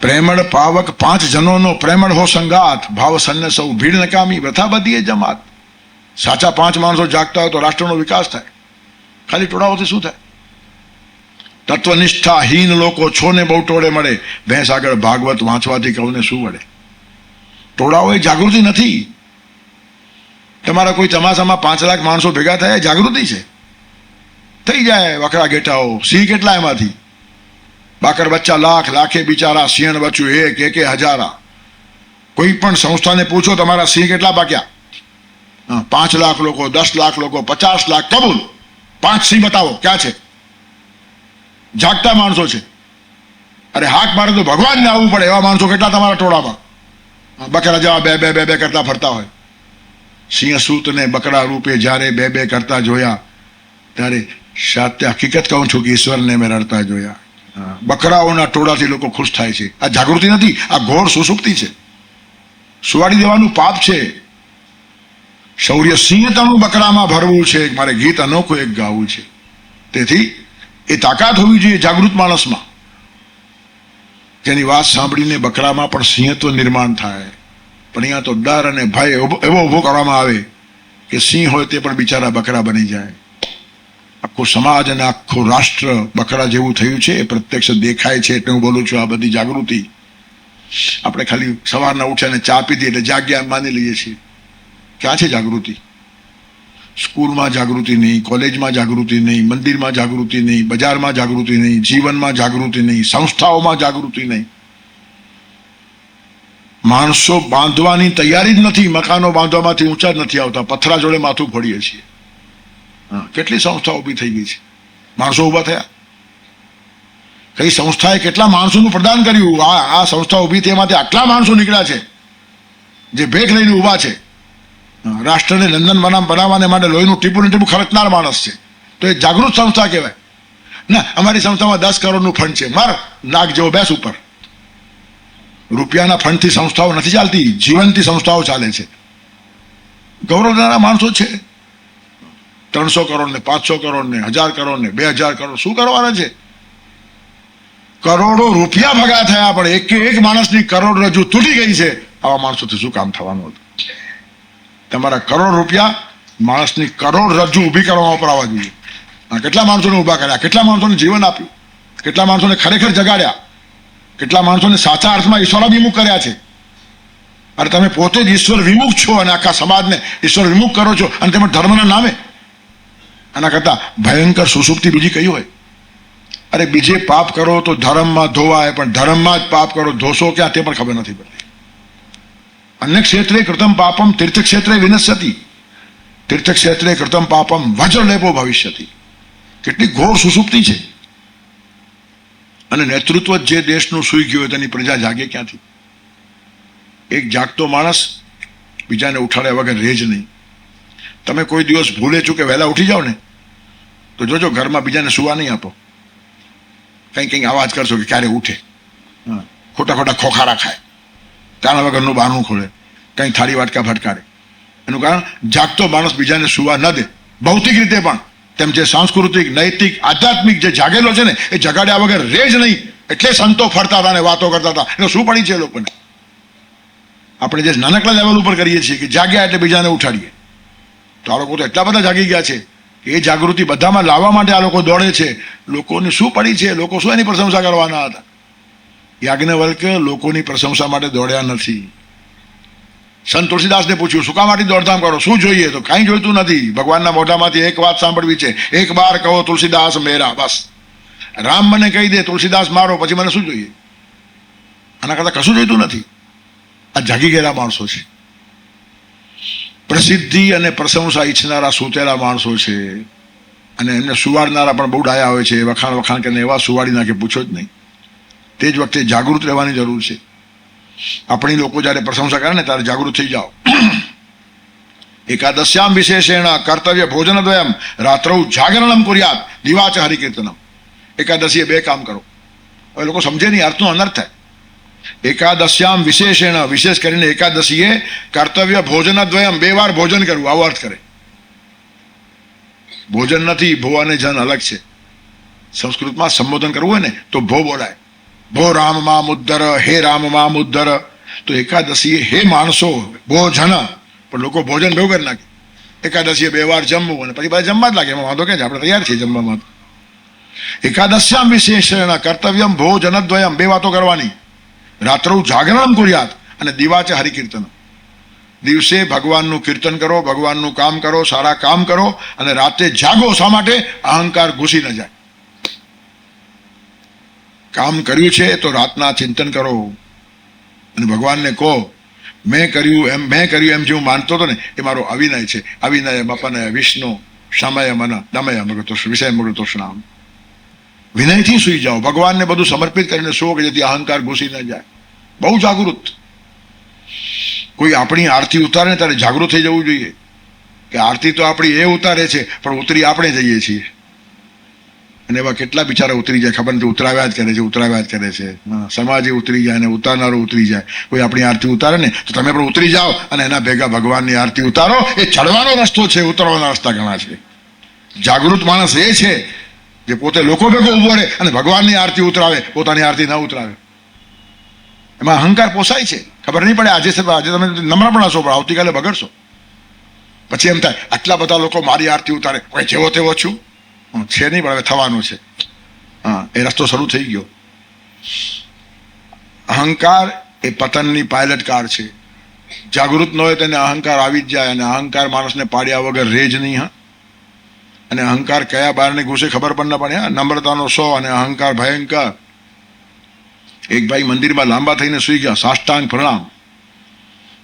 [SPEAKER 1] પ્રેમળ પાવક 5 જનોનો પ્રેમળ હો સંગાત. ભાવ સન્ય સૌ ભીડ નકામી, વથા બધીએ જમાત. સાચા 5 માણસો જાગતા હોય તો રાષ્ટ્રનો વિકાસ થાય. ખાલી ટોળાઓથી શું થાય? તત્વનિષ્ઠાહીન લોકો છો ને બહુ ટોળે મળે. ભેંસ આગળ ભાગવત વાંચવાથી કૌને શું વળે. ટોળાઓ એ જાગૃતિ નથી. તમારા કોઈ ચમાસામાં 5 લાખ માણસો ભેગા થયા, જાગૃતિ છે. થઈ જાય વખરા ગેટાઓ. સિંહ કેટલા એમાંથી? બાકર બચ્ચા લાખ, લાખે બિચારા, સિંહણ બચ્ચું એક હજારા. કોઈ પણ સંસ્થાને પૂછો તમારા સિંહ કેટલા પાક્યા? 5 લાખ લોકો, 10 લાખ લોકો, 50 લાખ, કબૂલ. 5 સિંહ બતાવો, ક્યાં છે? જાગતા માણસો છે. અરે હાક મારે તો ભગવાનને આવવું પડે એવા માણસો કેટલા તમારા ટોળામાં? બકરા જેવા બે કરતા ફરતા હોય. સિંહ સૂતને બકરા રૂપે જ્યારે બે કરતા જોયા, ત્યારે સત્ય હકીકત કહું છું કે ઈશ્વરને મેં રડતા જોયા. બકરાઓના ટોળાથી લોકો ખુશ થાય છે. આ જાગૃતિ નથી, આ ઘોર સુસુપ્તિ છે. સુવાડી દેવાનું પાપ છે. શૌર્ય સિંહતણું બકરામાં ભરવું છે. મારે ગીત અનોખું એક ગાવું છે. તેથી એ તાકાત હોવી જોઈએ જાગૃત માણસમાં, જેની વાત સાંભળીને બકરામાં પણ સિંહત્વ નિર્માણ થાય. પણ અહીંયા તો ડર અને ભય એવો ઉભો કરવામાં આવે કે સિંહ હોય તે પણ બિચારા બકરા બની જાય. આખો સમાજ અને આખું રાષ્ટ્ર બકરા જેવું થયું છે. એ પ્રત્યક્ષ દેખાય છે. એટલે હું બોલું છું, આ બધી જાગૃતિ આપણે ખાલી સવારના ઉઠ્યા અને ચા પીધી એટલે જાગ્યા માની લઈએ છીએ. ક્યાં છે જાગૃતિ? સ્કૂલમાં જાગૃતિ નહીં, કોલેજમાં જાગૃતિ નહીં, મંદિરમાં જાગૃતિ નહીં, બજારમાં જાગૃતિ નહીં, જીવનમાં જાગૃતિ નહીં, સંસ્થાઓમાં જાગૃતિ નહીં. માણસો બાંધવાની તૈયારી જ નથી, મકાનો બાંધવામાંથી ઊંચા જ નથી આવતા, પથરા જોડે માથું ફોડીએ છીએ. કેટલી સંસ્થા ઊભી થઈ ગઈ છે, માણસો ઊભા થયા. કઈ સંસ્થાએ કેટલા માણસોનું પ્રદાન કર્યું. આ સંસ્થા ઊભી થઈ એમાંથી આટલા માણસો નીકળ્યા છે જે ભેખ લઈને ઊભા છે. રાષ્ટ્રને નંદન બનાવવાને માટે લોહીનું ટીપું ને ટીપું ખર્ચનાર માણસ છે. તો એ જાગૃત સંસ્થા કહેવાય. ના, અમારી સંસ્થામાં 10 કરોડનું ફંડ છે, માર નાક જેવો બેસ ઉપર. રૂપિયાના ફંડથી સંસ્થાઓ નથી ચાલતી, જીવનથી સંસ્થાઓ ચાલે છે. ગૌરવના માણસો છે. 300 કરોડ ને 500 કરોડ ને 1000 કરોડ ને 2000 કરોડ શું કરવાના છે? કરોડો રૂપિયા ભેગા થયા પણ એક માણસની કરોડરજ્જુ તૂટી ગઈ છે. આવા માણસોથી શું કામ થવાનું હતું? તમારા કરોડ રૂપિયા માણસની કરોડરજ્જુ ઊભી કરવામાં વપરાવા જોઈએ. કેટલા માણસોને ઊભા કર્યા, કેટલા માણસોને જીવન આપ્યું, કેટલા માણસોને ખરેખર જગાડ્યા, કેટલા માણસોને સાચા અર્થમાં ઈશ્વરાભિમુખ કર્યા છે. અરે તમે પોતે જ ઈશ્વર વિમુખ છો અને આખા સમાજને ઈશ્વર વિમુખ કરો છો, અને તમે ધર્મના નામે. આના કરતા ભયંકર સુસુપ્તિ બીજી કઈ હોય? અરે બીજે પાપ કરો તો ધર્મમાં ધોવાય, પણ ધર્મમાં જ પાપ કરો ધોશો ક્યાં તે પણ ખબર નથી પડતી. અન્ય ક્ષેત્રે કૃતમ પાપમ તીર્થક્ષેત્રે વિનશ્યતિ, તીર્થક્ષેત્રે કૃતમ પાપમ વજ્રલેપો ભવિષ્યતિ. કેટલી ઘોર સુસુપ્તિ છે. અને નેતૃત્વ જે દેશનું સૂઈ ગયું હોય તેની પ્રજા જાગે ક્યાંથી? એક જાગતો માણસ બીજાને ઉઠાડ્યા વગર રહે જ નહીં. તમે કોઈ દિવસ ભૂલે ચૂકે વહેલા ઉઠી જાઓ ને તો જોજો ઘરમાં બીજાને સુવા નહીં આપો. કંઈક અવાજ કરશો કે ક્યારે ઉઠે, ખોટા ખોટા ખોખારા ખાય, કાના વગરનું બહાનું ખોલે, કંઈ થાળી વાટકા ફટકારે. એનું કારણ જાગતો માણસ બીજાને સુવા ન દે. ભૌતિક રીતે પણ તેમ જે સાંસ્કૃતિક, નૈતિક, આધ્યાત્મિક જે જાગેલો છે ને એ જગાડ્યા વગર રહે જ નહીં. એટલે સંતો ફરતા હતા ને વાતો કરતા હતા. એટલે શું પડી છે એ લોકોને? આપણે જે નાનકડા લેવલ ઉપર કરીએ છીએ કે જાગ્યા એટલે બીજાને ઉઠાડીએ, તો આ લોકો તો એટલા બધા જાગી ગયા છે કે એ જાગૃતિ બધામાં લાવવા માટે આ લોકો દોડે છે. લોકોને શું પડી છે? લોકો શું એની પ્રશંસા કરવાના હતા? યાજ્ઞવલ્ક લોકોની પ્રશંસા માટે દોડ્યા નથી. સંત તુલસીદાસને પૂછ્યું શું કામ આટલી દોડધામ કરો, શું જોઈએ? તો કાંઈ જોઈતું નથી. ભગવાનના મોઢામાંથી એક વાત સાંભળવી છે, એક બાર કહો તુલસીદાસ મેરા, બસ. રામ મને કહી દે તુલસીદાસ મારો, પછી મને શું જોઈએ? આના કરતા કશું જોઈતું નથી. આ જાગી ગયેલા માણસો છે. પ્રસિદ્ધિ અને પ્રશંસા ઈચ્છનારા સૂતેલા માણસો છે. અને એમને સુવાડનારા પણ બહુ ડાયા હોય છે. વખાણ કરીને એવા સુવાડી નાખે પૂછો જ નહીં. તે જ વખતે જાગૃત રહેવાની જરૂર છે. આપણી લોકો જ્યારે પ્રશંસા કરે ને ત્યારે જાગૃત થઈ જાઓ. એકાદશ્યામ વિશેષેણ કર્તવ્ય ભોજનદ્વયમ રાત્રૌ જાગરણમ કુર્યાત દિવાચ હરિકીર્તનમ. એકાદશીએ 2 કામ કરો. હવે લોકો સમજે નહીં, અર્થનો અનર્થ થાય. એકાદશ્યામ વિશેષેણ, વિશેષ કરીને એકાદશીએ કર્તવ્ય ભોજનદ્વયમ, 2 વાર ભોજન કરવું, આવો અર્થ કરે. ભોજન નથી, ભો અને જન અલગ છે. સંસ્કૃતમાં સંબોધન કરવું હોય ને તો ભો બોલાય. ભો રામ મામ ઉદ્ધર, હે રામ મામ ઉદ્ધર. તો એકાદશીએ હે માણસો ભોજન, પણ લોકો ભોજન બહુ કરી નાખે. એકાદશીએ 2 વાર જમવું અને પછી બધા જમવા જ લાગે. એમાં વાંધો કે છે, આપણે તૈયાર છીએ જમવામાં. એકાદશ્યામ વિશેષેણ કર્તવ્યમ ભોજનદ્વયમ, 2 વાતો કરવાની. રાત્રૌ જાગરણમ કુર્યાત અને દિવાચે હરિકીર્તન. દિવસે ભગવાનનું કીર્તન કરો, ભગવાનનું કામ કરો, સારા કામ કરો, અને રાતે જાગો. શા માટે? અહંકાર ઘૂસી ન જાય. કામ કર્યું છે તો રાતના ચિંતન કરો અને ભગવાનને કહો મેં કર્યું એમ જે હું માનતો હતો ને એ મારો અવિનય છે. અવિનય મપનય વિષ્ણુ સમય મન દમય મગતો વિષય મગતો સ્નામ. વિનયથી સુઈ જાઓ, ભગવાનને બધું સમર્પિત કરીને સુઓ કે જેથી અહંકાર ઘૂસી ન જાય. બહુ જાગૃત. કોઈ આપણી આરતી ઉતારે ને ત્યારે જાગૃત થઈ જવું જોઈએ કે આરતી તો આપણી એ ઉતારે છે પણ ઉતરી આપણે જઈએ છીએ. અને એવા કેટલા બિચારા ઉતરી જાય ખબર નથી, ઉતરાવ્યા જ કરે છે. સમાજે ઉતરી જાય અને ઉતારનારો ઉતરી જાય. કોઈ આપણી આરતી ઉતારે ને તો તમે પણ ઉતરી જાઓ અને એના ભેગા ભગવાનની આરતી ઉતારો. એ ચડવાનો રસ્તો છે, ઉતરવાના રસ્તા ઘણા છે. જાગૃત માણસ એ છે જે પોતે લોકો ભેગો ઉભો રહે અને ભગવાનની આરતી ઉતરાવે, પોતાની આરતી ન ઉતરાવે. એમાં અહંકાર પોસાય છે. ખબર નહીં પડે. આજે તમે નમ્ર પણ હશો પણ આવતીકાલે બગડશો. પછી એમ થાય આટલા બધા લોકો મારી આરતી ઉતારે, કોઈ જેવો તેવો છું છે નહીં, પણ હવે થવાનું છે. એ રસ્તો શરૂ થઈ ગયો. અહંકાર એ પતનની પાયલટ કાર છે. જાગૃત ન હોય તેને અહંકાર આવી જ જાય અને અહંકાર માણસને પાડ્યા વગર રહે જ નહીં. અને અહંકાર કયા બારને ઘૂસે ખબર પણ ન પડે. નમ્રતાનો 100 અને અહંકાર ભયંકર. એક ભાઈ મંદિરમાં લાંબા થઈને સુઈ ગયા, સાષ્ટાંગ પ્રણામ.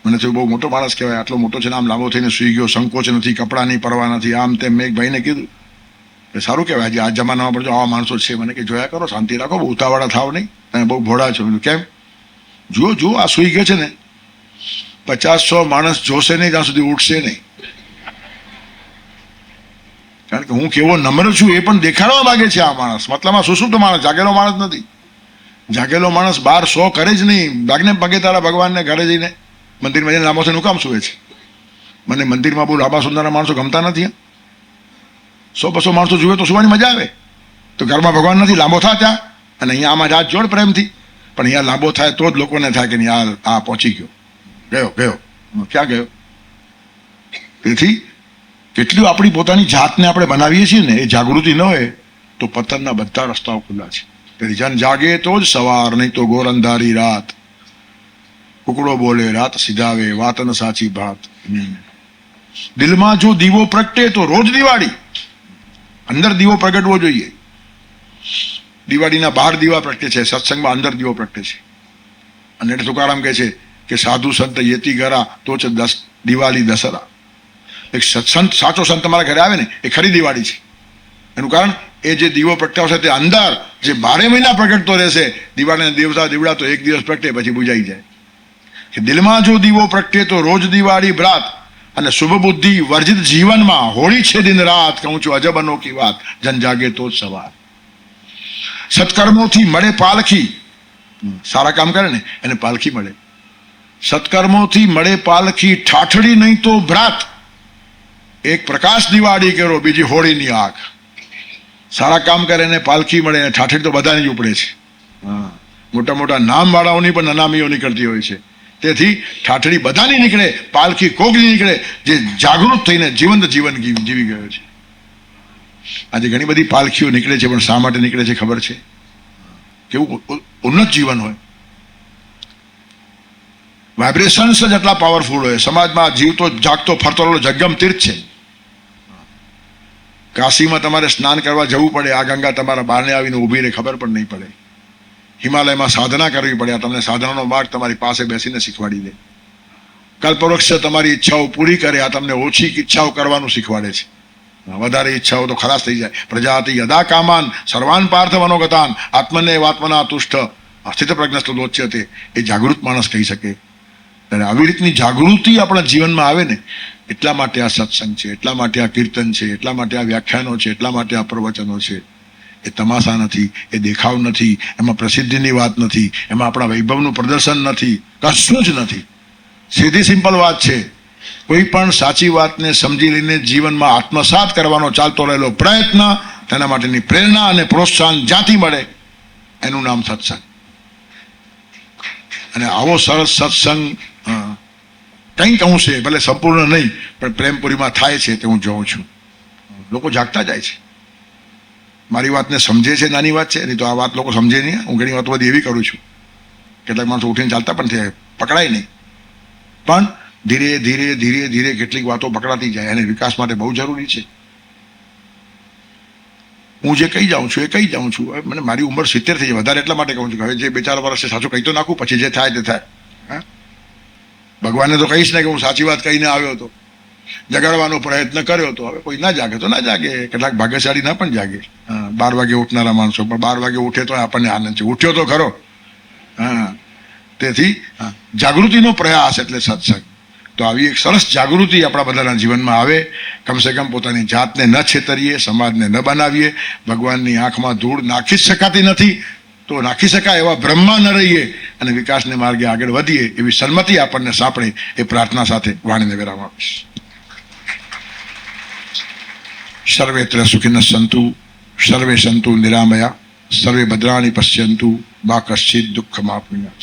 [SPEAKER 1] મને થયું બહુ મોટો માણસ કહેવાય, આટલો મોટો છે ને આમ લાંબો થઈને સૂઈ ગયો, સંકોચ નથી, કપડાની પરવા નથી, આમ તેમ. મેં એક ભાઈને કીધું કે સારું કહેવાય, આજે આ જમાનામાં પણ જો આવા માણસો છે. મને કે જોયા કરો, શાંતિ રાખો, બહુ ઉતાવળા થાવ નહીં, તમે બહુ ભોળા છો. કેમ? જુઓ આ સૂઈ ગયો છે ને, 50-100 માણસ જોશે નહીં ત્યાં સુધી ઉઠશે નહીં. કારણ કે હું કેવો નમ્ર છું એ પણ દેખાડવા માંગે છે આ માણસ. મતલબમાં સુસુપ્ત માણસ, જાગેલો માણસ નથી. જાગેલો માણસ 12-100 કરે જ નહીં. ભાગને પગે તારા ભગવાનને ઘરે જઈને મંદિરમાં જઈને લાંબો થઈને કામ સુવે છે. મને મંદિરમાં બહુ લાંબા સુંદરના માણસો ગમતા નથી. 100-200 માણસો જુએ તો સુવાની મજા આવે. તો ઘરમાં ભગવાન નથી, લાંબો થા ત્યાં. અને અહીંયા આમાં જાત જોડ પ્રેમથી. પણ અહીંયા લાંબો થાય તો જ લોકોને થાય કે નહીં આ પહોંચી ગયો, ક્યાં ગયો. તેથી કેટલું આપણી પોતાની જાતને આપણે બનાવીએ છીએ ને, એ જાગૃતિ ન હોય તો પતનના બધા રસ્તાઓ ખુલ્લા છે. તેથી જન જાગે તો જ સવાર, નહીં તો ઘોર અંધારી રાત. કુકડો બોલે રાત સિધાવે, વાત ન સાચી ભાત. દિલમાં જો દીવો પ્રગટે તો રોજ દિવાળી. અંદર દીવો પ્રગટવો જોઈએ. દિવાળીના બહાર દીવા પ્રગટે છે, સત્સંગમાં અંદર દીવો પ્રગટે છે. અને એટલે તુકારામ કહે છે કે સાધુ સંત યેતી ગરા તો છે દિવાળી દશરા. એક સત્સંત, સાચો સંત તમારા ઘરે આવે ને એ ખરી દિવાળી છે. એનું કારણ એ જે દીવો પ્રગટાવશે તે અંદર જે 12 મહિના પ્રગટતો રહેશે. દિવાળીના દેવતા દીવડા તો એક દિવસ પ્રગટે પછી બુજાઈ જાય. કે દિલમાં જો દીવો પ્રગટે તો રોજ દિવાળી બ્રાત. અને શુભ બુદ્ધિ વર્જિત જીવનમાં હોળી છે દિન રાત. કહું છું અજબ અનોખી વાત, જન જાગે તો જ સવાર. સત્કર્મોથી મળે પાલખી. સારા કામ કરે ને એને પાલખી મળે. સત્કર્મોથી મળે પાલખી, ઠાઠડી નહીં તો ભ્રાત. એક પ્રકાશ દિવાળી કરો, બીજી હોળીની આગ. સારા કામ કરે એને પાલખી મળે, અને ઠાઠડી તો બધાને જ ઉપડે છે. મોટા મોટા નામ વાળાઓની પણ નનામીઓ નીકળતી હોય છે. તેથી ઠાઠડી બધાની નીકળે, પાલખી કોકની નીકળે જે જાગૃત થઈને જીવંત જીવન જીવી ગયો છે. આજે ઘણી બધી પાલખીઓ નીકળે છે, પણ શા માટે નીકળે છે ખબર છે? કેવું ઉન્નત જીવન હોય, વાઇબ્રેશન્સ જ એટલા પાવરફુલ હોય. સમાજમાં જીવતો જાગતો ફરતો જગમ તીર્થ છે. કાશીમાં તમારે સ્નાન કરવા જવું પડે, આ ગંગા તમારા બારણે આવીને ઊભી રહે, ખબર પણ નહીં પડે. હિમાલયમાં સાધના કરવી પડે, આ તમને સાધનાનો માર્ગ તમારી પાસે બેસીને શીખવાડી દે. કલ્પવૃક્ષ તમારી ઈચ્છાઓ પૂરી કરે, આ તમને ઓછી ઈચ્છાઓ કરવાનું શીખવાડે છે. વધારે ઈચ્છાઓ તો ખલાસ થઈ જાય. પ્રજાતિ યદા કામાન સર્વાન પાર્થ મનોગતાન આત્મને વાત્મના તુષ્ટ સ્થિત પ્રજ્ઞસ્ત લોચ્યતે. એ જાગૃત માણસ કહી શકે. અને આવી રીતની જાગૃતિ આપણા જીવનમાં આવે ને, એટલા માટે આ સત્સંગ છે, એટલા માટે આ કીર્તન છે, એટલા માટે આ વ્યાખ્યાનો છે, એટલા માટે આ પ્રવચનો છે. એ તમાશા નથી, એ દેખાવ નથી, એમાં પ્રસિદ્ધિની વાત નથી, એમાં આપણા વૈભવનું પ્રદર્શન નથી, કશું જ નથી. સીધી સિમ્પલ વાત છે. કોઈ પણ સાચી વાતને સમજી લઈને જીવનમાં આત્મસાત કરવાનો ચાલતો રહેલો પ્રયત્ન, તેના માટેની પ્રેરણા અને પ્રોત્સાહન જ્યાંથી મળે એનું નામ સત્સંગ. અને આવો સરસ સત્સંગ કંઈક અંશે, ભલે સંપૂર્ણ નહીં, પણ પ્રેમપુરીમાં થાય છે તે હું જોઉં છું. લોકો જાગતા જાય છે. મારી વાતને સમજે છે, નાની વાત છે, નહીં તો આ વાત લોકો સમજે નહીં. હું ઘણી વાતો બધી એવી કરું છું, કેટલાક માણસો ઉઠીને ચાલતા પણ છે, પકડાય નહીં. પણ ધીરે ધીરે ધીરે ધીરે કેટલીક વાતો પકડાતી જાય, અને વિકાસ માટે બહુ જરૂરી છે. હું જે કહી જાઉં છું એ કહી જાઉં છું. મને મારી ઉંમર 70 થઈ જાય, વધારે એટલા માટે કહું છું કે હવે જે 2-4 વર્ષે સાચું કહી તો નાખું, પછી જે થાય તે થાય. હા, ભગવાનને તો કહીશ ને કે હું સાચી વાત કહીને આવ્યો હતો, જગાડવાનો પ્રયત્ન કર્યો હતો. હવે કોઈ ના જાગે તો ના જાગે. કેટલાક ભાગ્યશાળી ના પણ જાગે. 12 વાગે ઉઠનારા માણસો પણ 12 વાગે ઉઠે તો આપણને આનંદ છે, ઉઠ્યો તો ખરો. હા, તેથી જાગૃતિનો પ્રયાસ એટલે સત્સંગ. તો આવી એક સરસ જાગૃતિ આપણા બધાના જીવનમાં આવે. કમસે કમ પોતાની જાતને ન છેતરીએ, સમાજને ન બનાવીએ. ભગવાનની આંખમાં ધૂળ નાખી જ શકાતી નથી, તો નાખી શકાય એવા બ્રહ્મા ન રહીએ, અને વિકાસને માર્ગે આગળ વધીએ એવી સન્મતિ આપણને સાંપડે, એ પ્રાર્થના સાથે વાણીને વિરામ આપીશ. સર્વેત્ર સુખિનઃ સંતુ, સર્વે સંતુ નિરામયા, સર્વે ભદ્રાણિ પશ્યન્તુ, મા કશ્ચિત દુઃખમાપ્નુયાત.